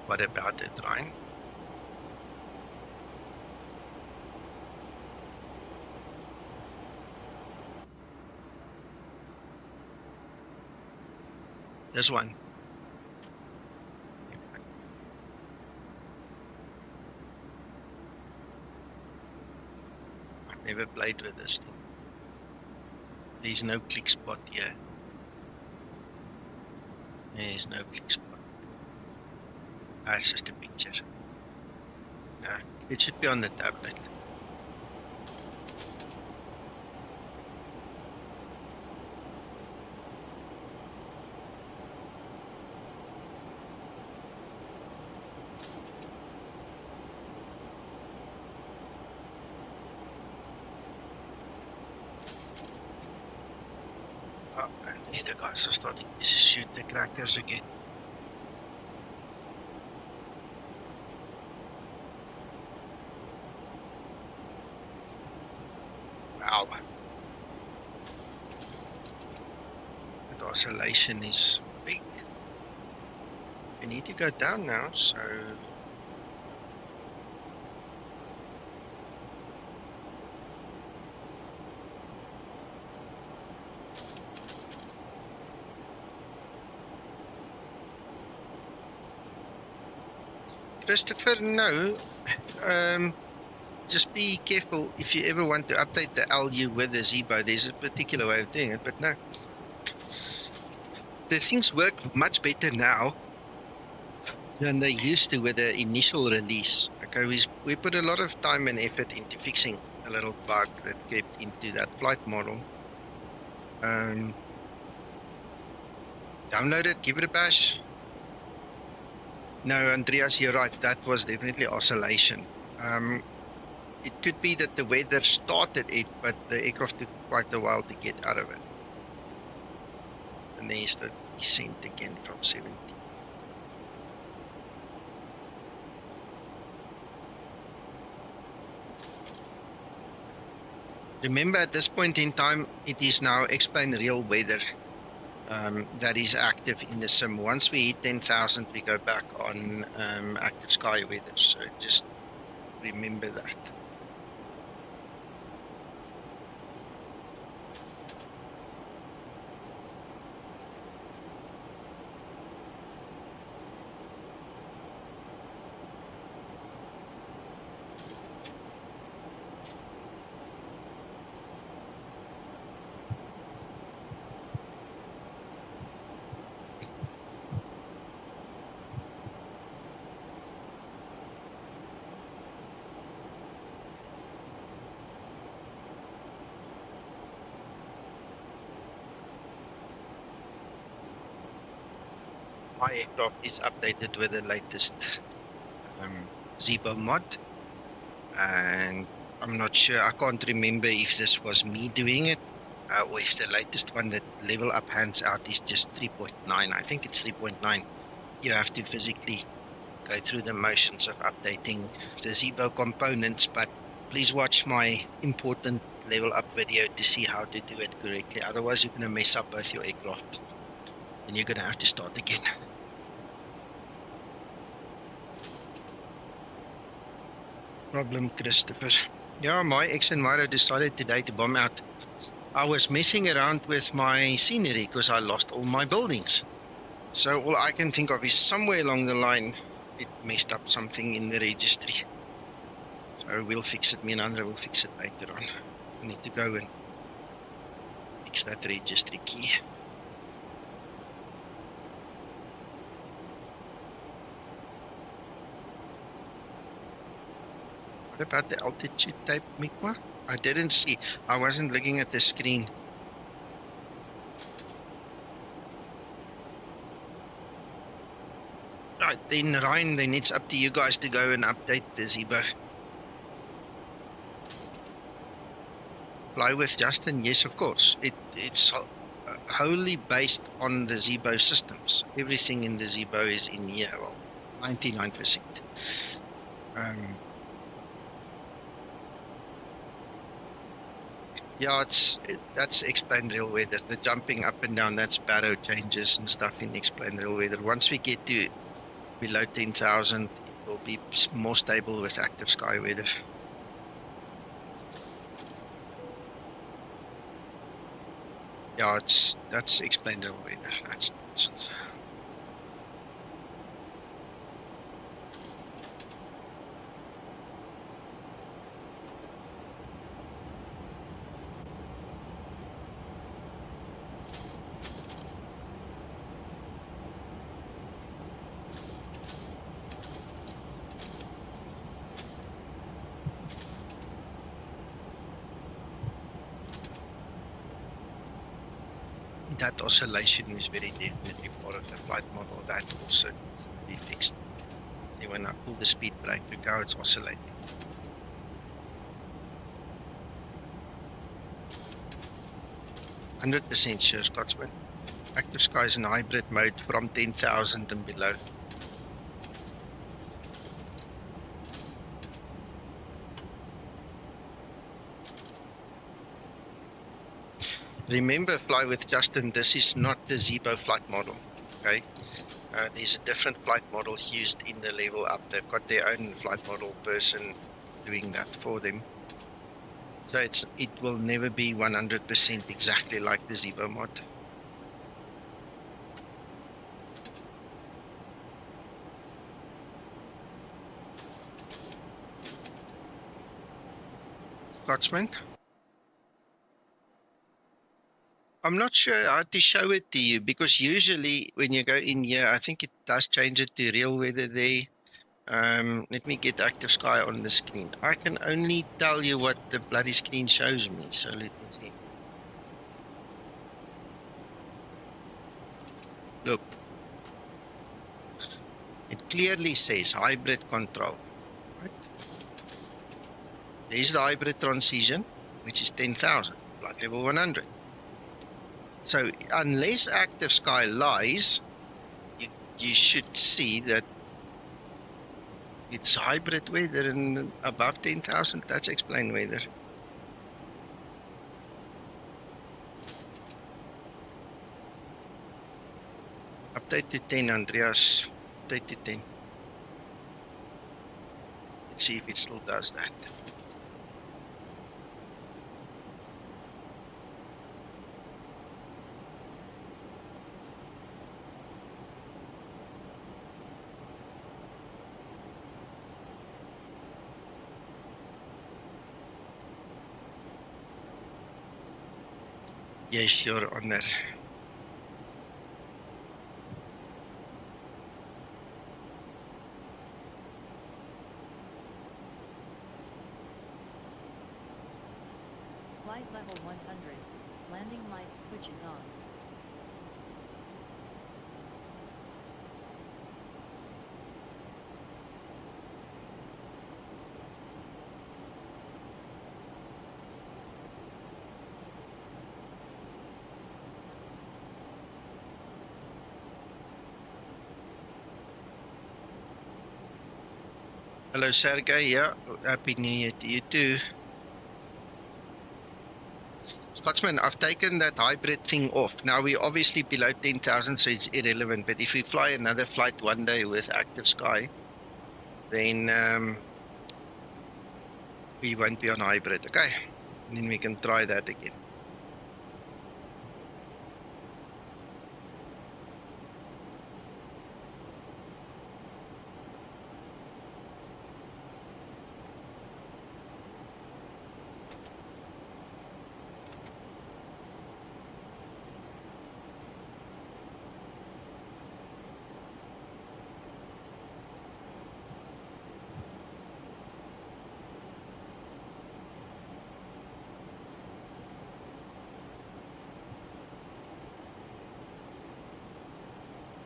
What about it, Ryan? This one. I've never played with this thing. There's no click spot here. There's no click spot. That's just a picture. No, it should be on the tablet. Oh, and the guys are starting to shoot the crackers again. Wow. The oscillation is big. We need to go down now, so Christopher, no. Just be careful if you ever want to update the LU with the Zibo. There's a particular way of doing it, but no. The things work much better now than they used to with the initial release. Okay, we put a lot of time and effort into fixing a little bug that kept into that flight model. Download it, give it a bash. No, Andreas, you're right. That was definitely oscillation. It could be that the weather started it, but the aircraft took quite a while to get out of it. And then you start descent again from 70. Remember, at this point in time, it is now explain real weather that is active in the sim. Once we hit 10,000, we go back on active sky weather. So just remember that. My aircraft is updated with the latest Zibo mod, and I'm not sure, I can't remember if this was me doing it or if the latest one that LevelUp hands out is just 3.9. I think it's 3.9. You have to physically go through the motions of updating the Zibo components, but please watch my important LevelUp video to see how to do it correctly. Otherwise, you're going to mess up both your aircraft and you're going to have to start again. Problem, Christopher. Yeah, my xEnviro decided today to bomb out. I was messing around with my scenery because I lost all my buildings. So all I can think of is somewhere along the line it messed up something in the registry. So we'll fix it. Me and Andre will fix it later on. I need to go and fix that registry key. What about the altitude type, Mikma? I didn't see. I wasn't looking at the screen. Right, then Ryan, then it's up to you guys to go and update the Zibo. Fly with Justin? Yes, of course. It's wholly based on the Zibo systems. Everything in the Zibo is in here, well, 99%. Yeah, that's explained real weather. The jumping up and down, that's barrow changes and stuff in explained real weather. Once we get to below 10,000, it will be more stable with active sky weather. Yeah, that's explained already. That's nonsense. That oscillation is very definitely part of the flight model. That also needs to be fixed. See, when I pull the speed brake, look how it's oscillating. %, sure, Scotsman. Active Sky is in hybrid mode from 10,000 and below. Remember, Fly with Justin, this is not the Zibo flight model, okay? There's a different flight model used in the LevelUp. They've got their own flight model person doing that for them. So it will never be 100% exactly like the Zibo mod. Scotsman? I'm not sure how to show it to you, because usually when you go in here, I think it does change it to real weather there. Let me get Active Sky on the screen. I can only tell you what the bloody screen shows me, so let me see. Look. It clearly says hybrid control. Right? There's the hybrid transition, which is 10,000, flight level 100. So unless Active Sky lies, you should see that it's hybrid weather and above 10,000, that's explained weather. Update to 10, Andreas. Update to 10. Let's see if it still does that. Yes, Your Honor. Flight level 100. Landing lights switches on. Hello, Sergey. Yeah, happy New Year to you too. Scotsman, I've taken that hybrid thing off. Now we're obviously below 10,000, so it's irrelevant. But if we fly another flight one day with Active Sky, then we won't be on hybrid, okay? And then we can try that again.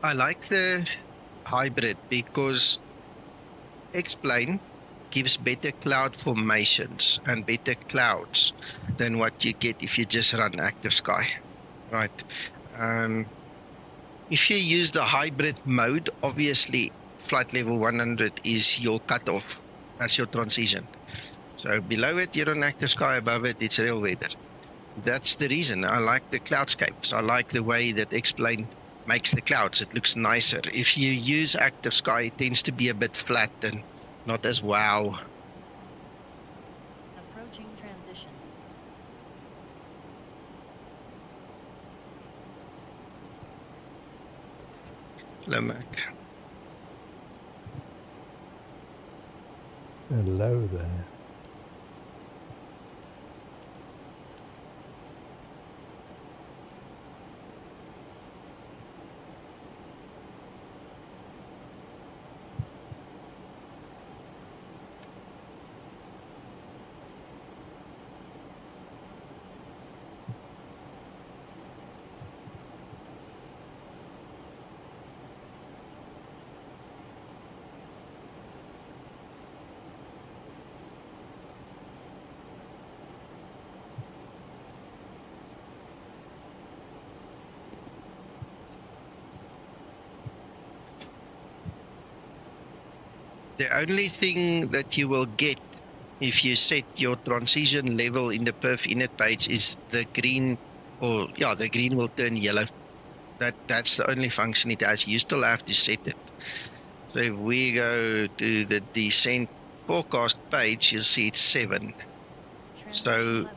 I like the hybrid because X-Plane gives better cloud formations and better clouds than what you get if you just run Active Sky, right? If you use the hybrid mode, obviously flight level 100 is your cutoff. That's your transition. So below it, you're on Active Sky. Above it, it's real weather. That's the reason. I like the cloudscapes. I like the way that X-Plane makes the clouds. It looks nicer. If you use Active Sky, it tends to be a bit flat and not as wow. Approaching transition. Hello, Mac. Hello there. The only thing that you will get if you set your transition level in the perf init page is the green, or yeah, the green will turn yellow. That's the only function it has. You still have to set it. So if we go to the descent forecast page, you'll see it's 7. Transition level.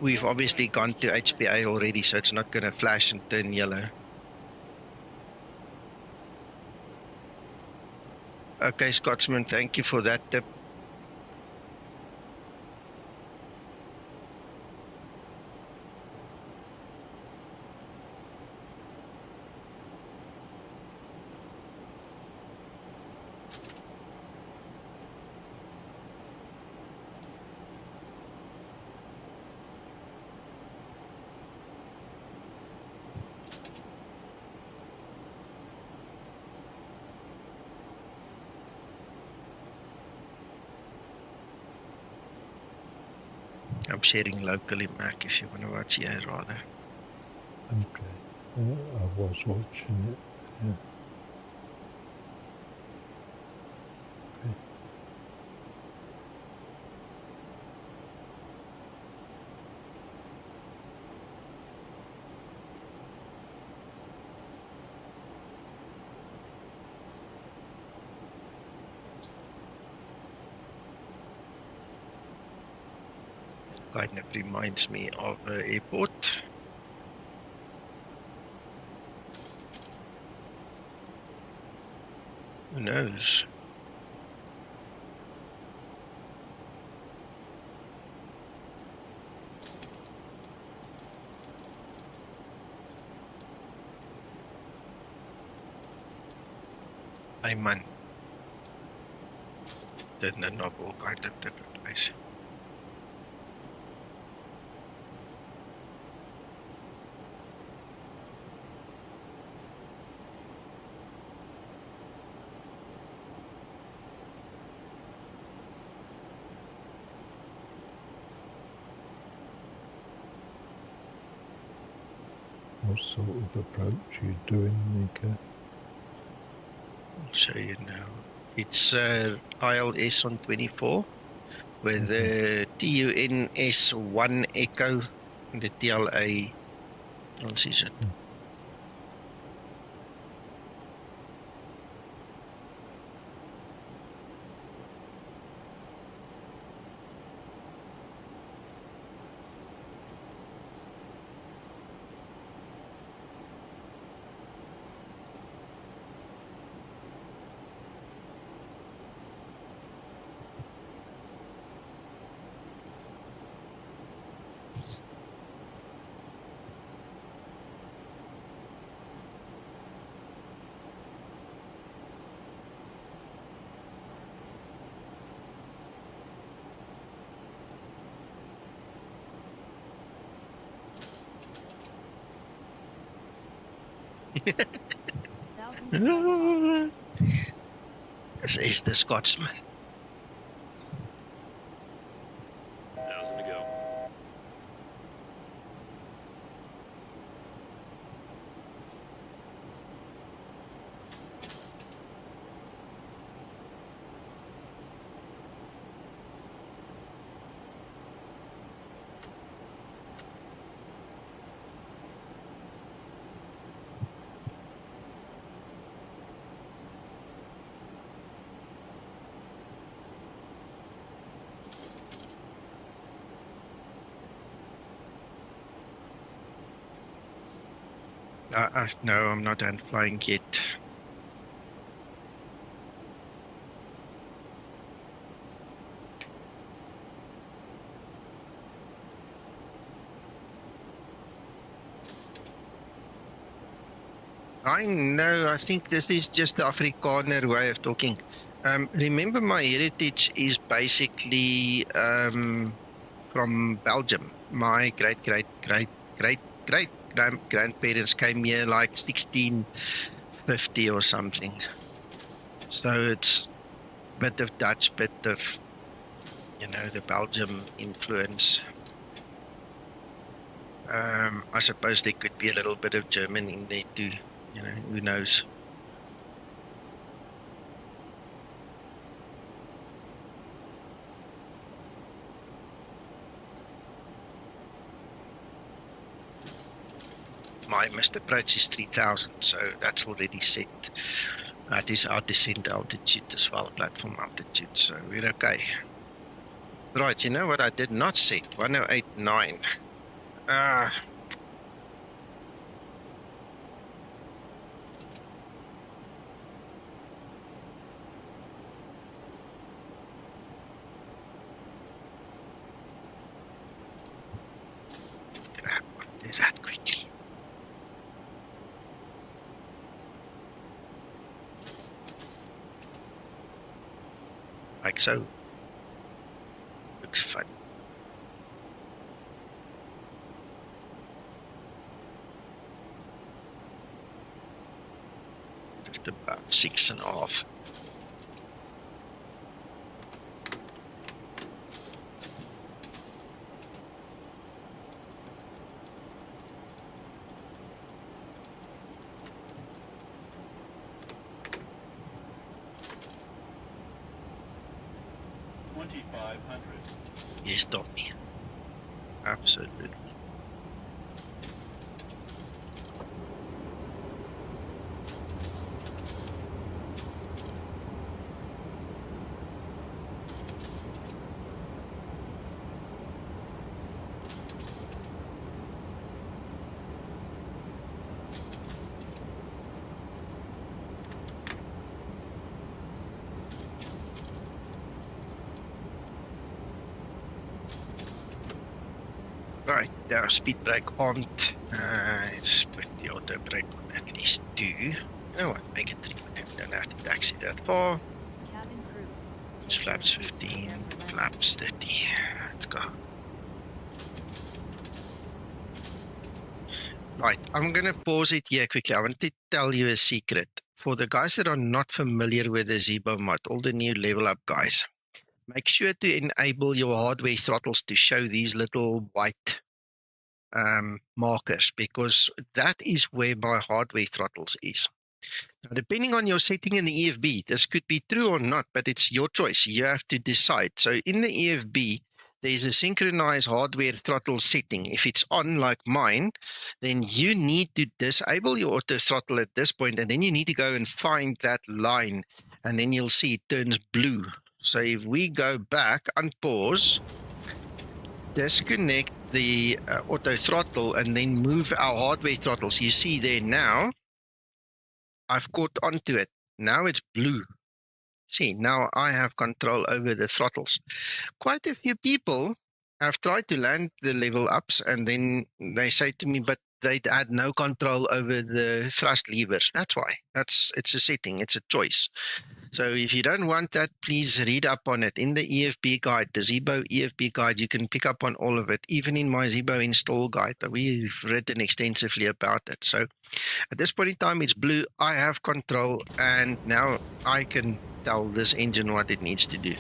We've obviously gone to Checklist. HPA already, so it's not going to flash and turn yellow. Okay, Scotsman, thank you for that tip. I'm sharing locally, Mac, if you want to watch here rather. Okay. I was watching it. Yeah. Okay. Kind of reminds me of an airport. Who knows? Man. Turn the knob all kind of different place. What sort of approach are you doing, Nika? I'll show you now. It's ILS on 24 with the TUNS1 echo and the TLA transition. Says the Scotsman. 1,000 to go. No, I'm not hand flying yet. I know, I think this is just the Afrikaner way of talking. Remember, my heritage is basically from Belgium. My great-great-great-great-grandparents came here like 1650 or something. So it's a bit of Dutch, bit of, the Belgium influence. I suppose there could be a little bit of German in there too. Who knows? My missed approach is 3000, so that's already set. That is our descent altitude as well, platform altitude, so we're okay. Right, you know what I did not set? 1089. Grab do that quickly. Like so. Looks fun. Just about 6.5. Yes, Tommy. Absolutely. Right, there, speed brake on. Let's put the auto brake on at least 2. You know what, make it 3. We don't have to taxi that far. Cabin crew. It's flaps 15, flaps 30. Let's go. Right, I'm going to pause it here quickly. I want to tell you a secret. For the guys that are not familiar with the Zibo mod, all the new LevelUp guys, make sure to enable your hardware throttles to show these little white markers, because that is where my hardware throttles is. Now, depending on your setting in the EFB, this could be true or not, but it's your choice. You have to decide. So in the EFB, there's a synchronized hardware throttle setting. If it's on like mine, then you need to disable your auto throttle at this point, and then you need to go and find that line, and then you'll see it turns blue. So if we go back, unpause, disconnect the auto throttle, and then move our hardware throttles, you see there now, I've caught onto it. Now it's blue. See, now I have control over the throttles. Quite a few people have tried to land the level ups, and then they say to me, but they had no control over the thrust levers. That's why. It's a setting. It's a choice. So if you don't want that, please read up on it. In the EFB guide, the Zibo EFB guide, you can pick up on all of it. Even in my Zibo install guide, we've written extensively about it. So at this point in time, it's blue. I have control, and now I can tell this engine what it needs to do.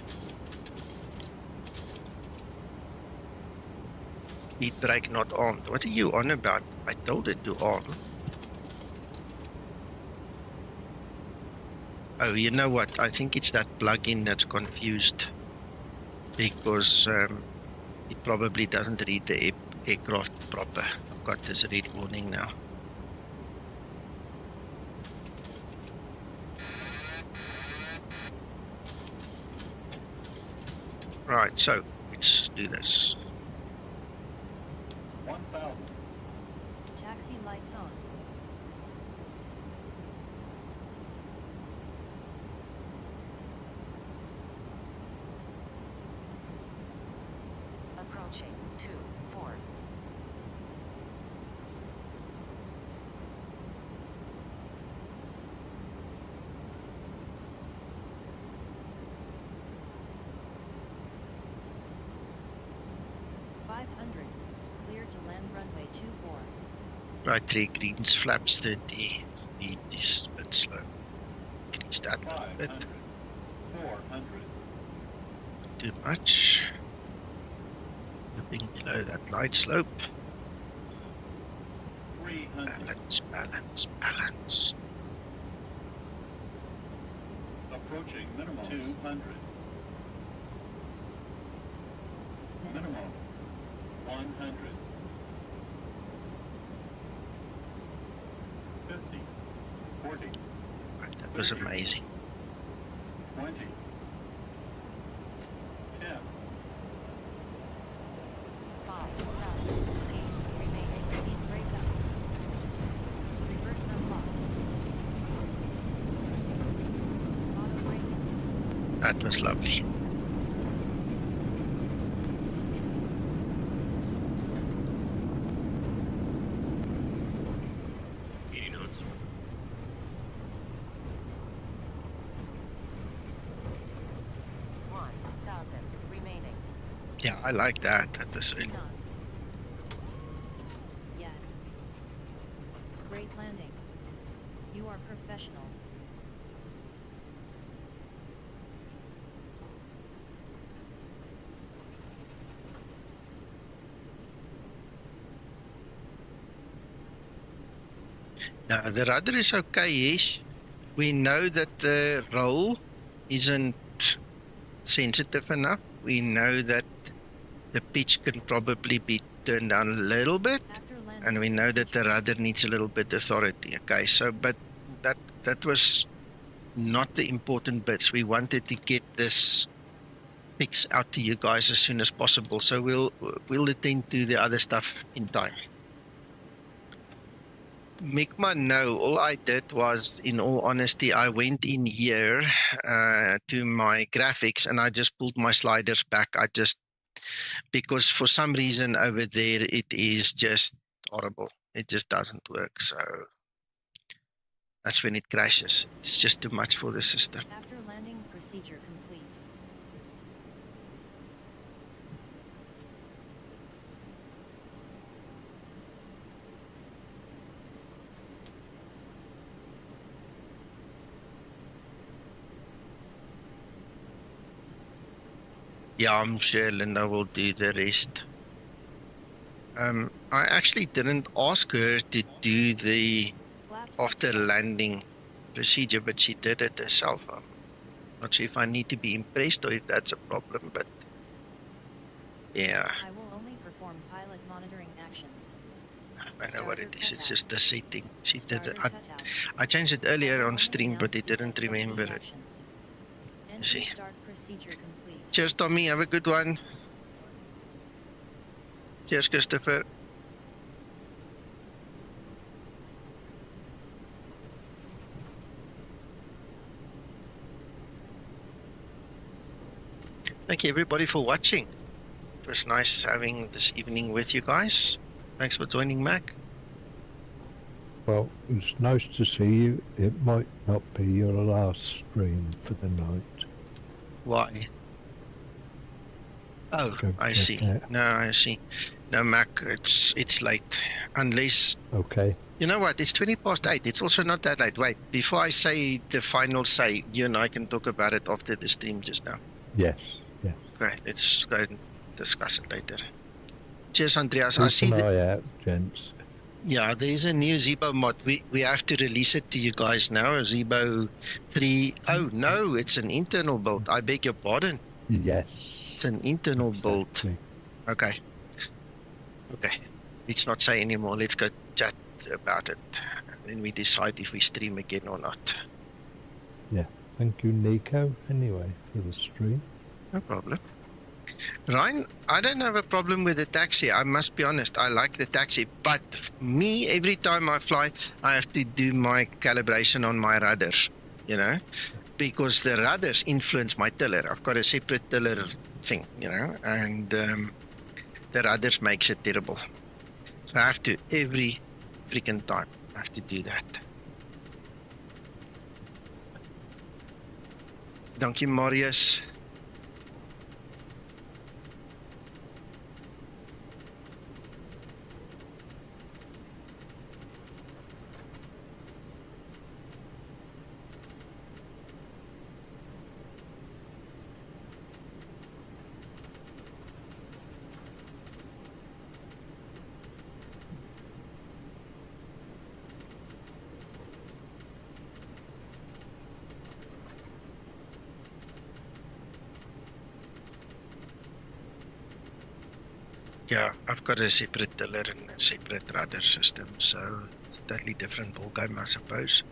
Speed brake not armed. What are you on about? I told it to arm. Oh, you know what? I think it's that plugin that's confused, because it probably doesn't read the aircraft proper. I've got this red warning now. Right, so let's do this. 1000. Taxi lights on. Approaching 2-4. to land runway 24. Right 3 greens, flaps 30. Speed is a bit slow. Increase that a bit. 400. Too much. Dipping below that light slope. 300. Balance, balance, balance. Approaching minimum 200. Minimum 100. 50. 40. Right, that was amazing. 20. 10. 5,000 feet remaining. Speed breakup. Reverse unlocked. Auto brake in use. That was lovely. Yeah, I like that. That was really. Knots. Yeah. Great landing. You are professional. Yeah, the rudder is okay-ish. We know that the roll isn't sensitive enough. We know that the pitch can probably be turned down a little bit, After landing, and we know that the rudder needs a little bit authority. Okay, so but that was not the important bits. We wanted to get this fix out to you guys as soon as possible. So we'll attend to the other stuff in time. Mi'kmaq, no. All I did was, in all honesty, I went in here to my graphics and I just pulled my sliders back. Because for some reason over there it is just horrible. It just doesn't work. So that's when it crashes. It's just too much for the system. After landing, procedure complete. Yeah, I'm sure Linda will do the rest. I actually didn't ask her to do the Flaps after to landing procedure, but she did it herself. I'm not sure if I need to be impressed or if that's a problem, but yeah, I will only perform pilot monitoring actions. I know what it is. Starter It's cutout. just the setting. She did it. Starter cutout. I changed it earlier on Only stream, but announced it didn't because of the remember it. actions. You Entry see. start procedure complete. Cheers, Tommy. Have a good one. Cheers, Christopher. Thank you, everybody, for watching. It was nice having this evening with you guys. Thanks for joining, Mac. Well, it's nice to see you. It might not be your last stream for the night. Why? Oh, Go I check see. that. No, I see. No, Mac, it's late. Unless, Okay. you know what, it's 8:20. It's also not that late. Wait, before I say the final say, you and I can talk about it after the stream just now. Yes. Yes. Okay, let's go and discuss it later. Cheers, Andreas. I see Keep an that. eye out, gents. Yeah, there is a new Zibo mod. We have to release it to you guys now. A Zibo 3. Oh no, it's an internal build. I beg your pardon. Yes. It's an internal build. Exactly. Okay. Okay. Let's not say anymore. Let's go chat about it. And then we decide if we stream again or not. Yeah. Thank you, Nico, anyway, for the stream. No problem. Ryan, I don't have a problem with the taxi. I must be honest. I like the taxi. But me, every time I fly, I have to do my calibration on my rudders, you know, because the rudders influence my tiller. I've got a separate tiller thing, you know, and the rudders makes it terrible. So I have to, every freaking time, I have to do that. Dankie, Marius. Yeah, I've got a separate tiller and a separate rudder system, so it's a totally different ballgame, I suppose.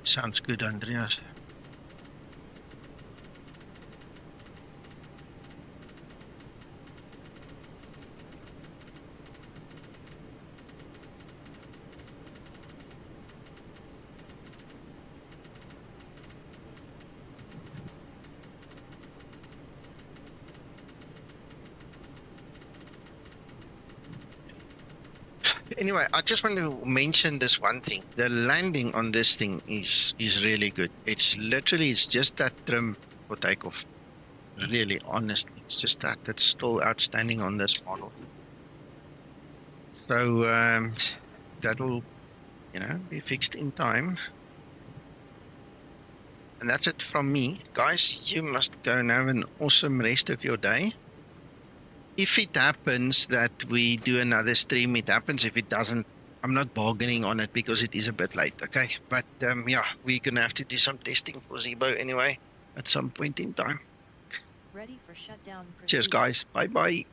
Sounds good, Andreas. Anyway, I just want to mention this one thing. The landing on this thing is really good. It's just that trim for takeoff. Really, honestly, it's just that's still outstanding on this model. So that'll, be fixed in time. And that's it from me. Guys, you must go and have an awesome rest of your day. If it happens that we do another stream, it happens. If it doesn't, I'm not bargaining on it because it is a bit late, okay? But yeah, we're going to have to do some testing for Zibo anyway at some point in time. Ready for shutdown. Cheers, guys. Bye-bye.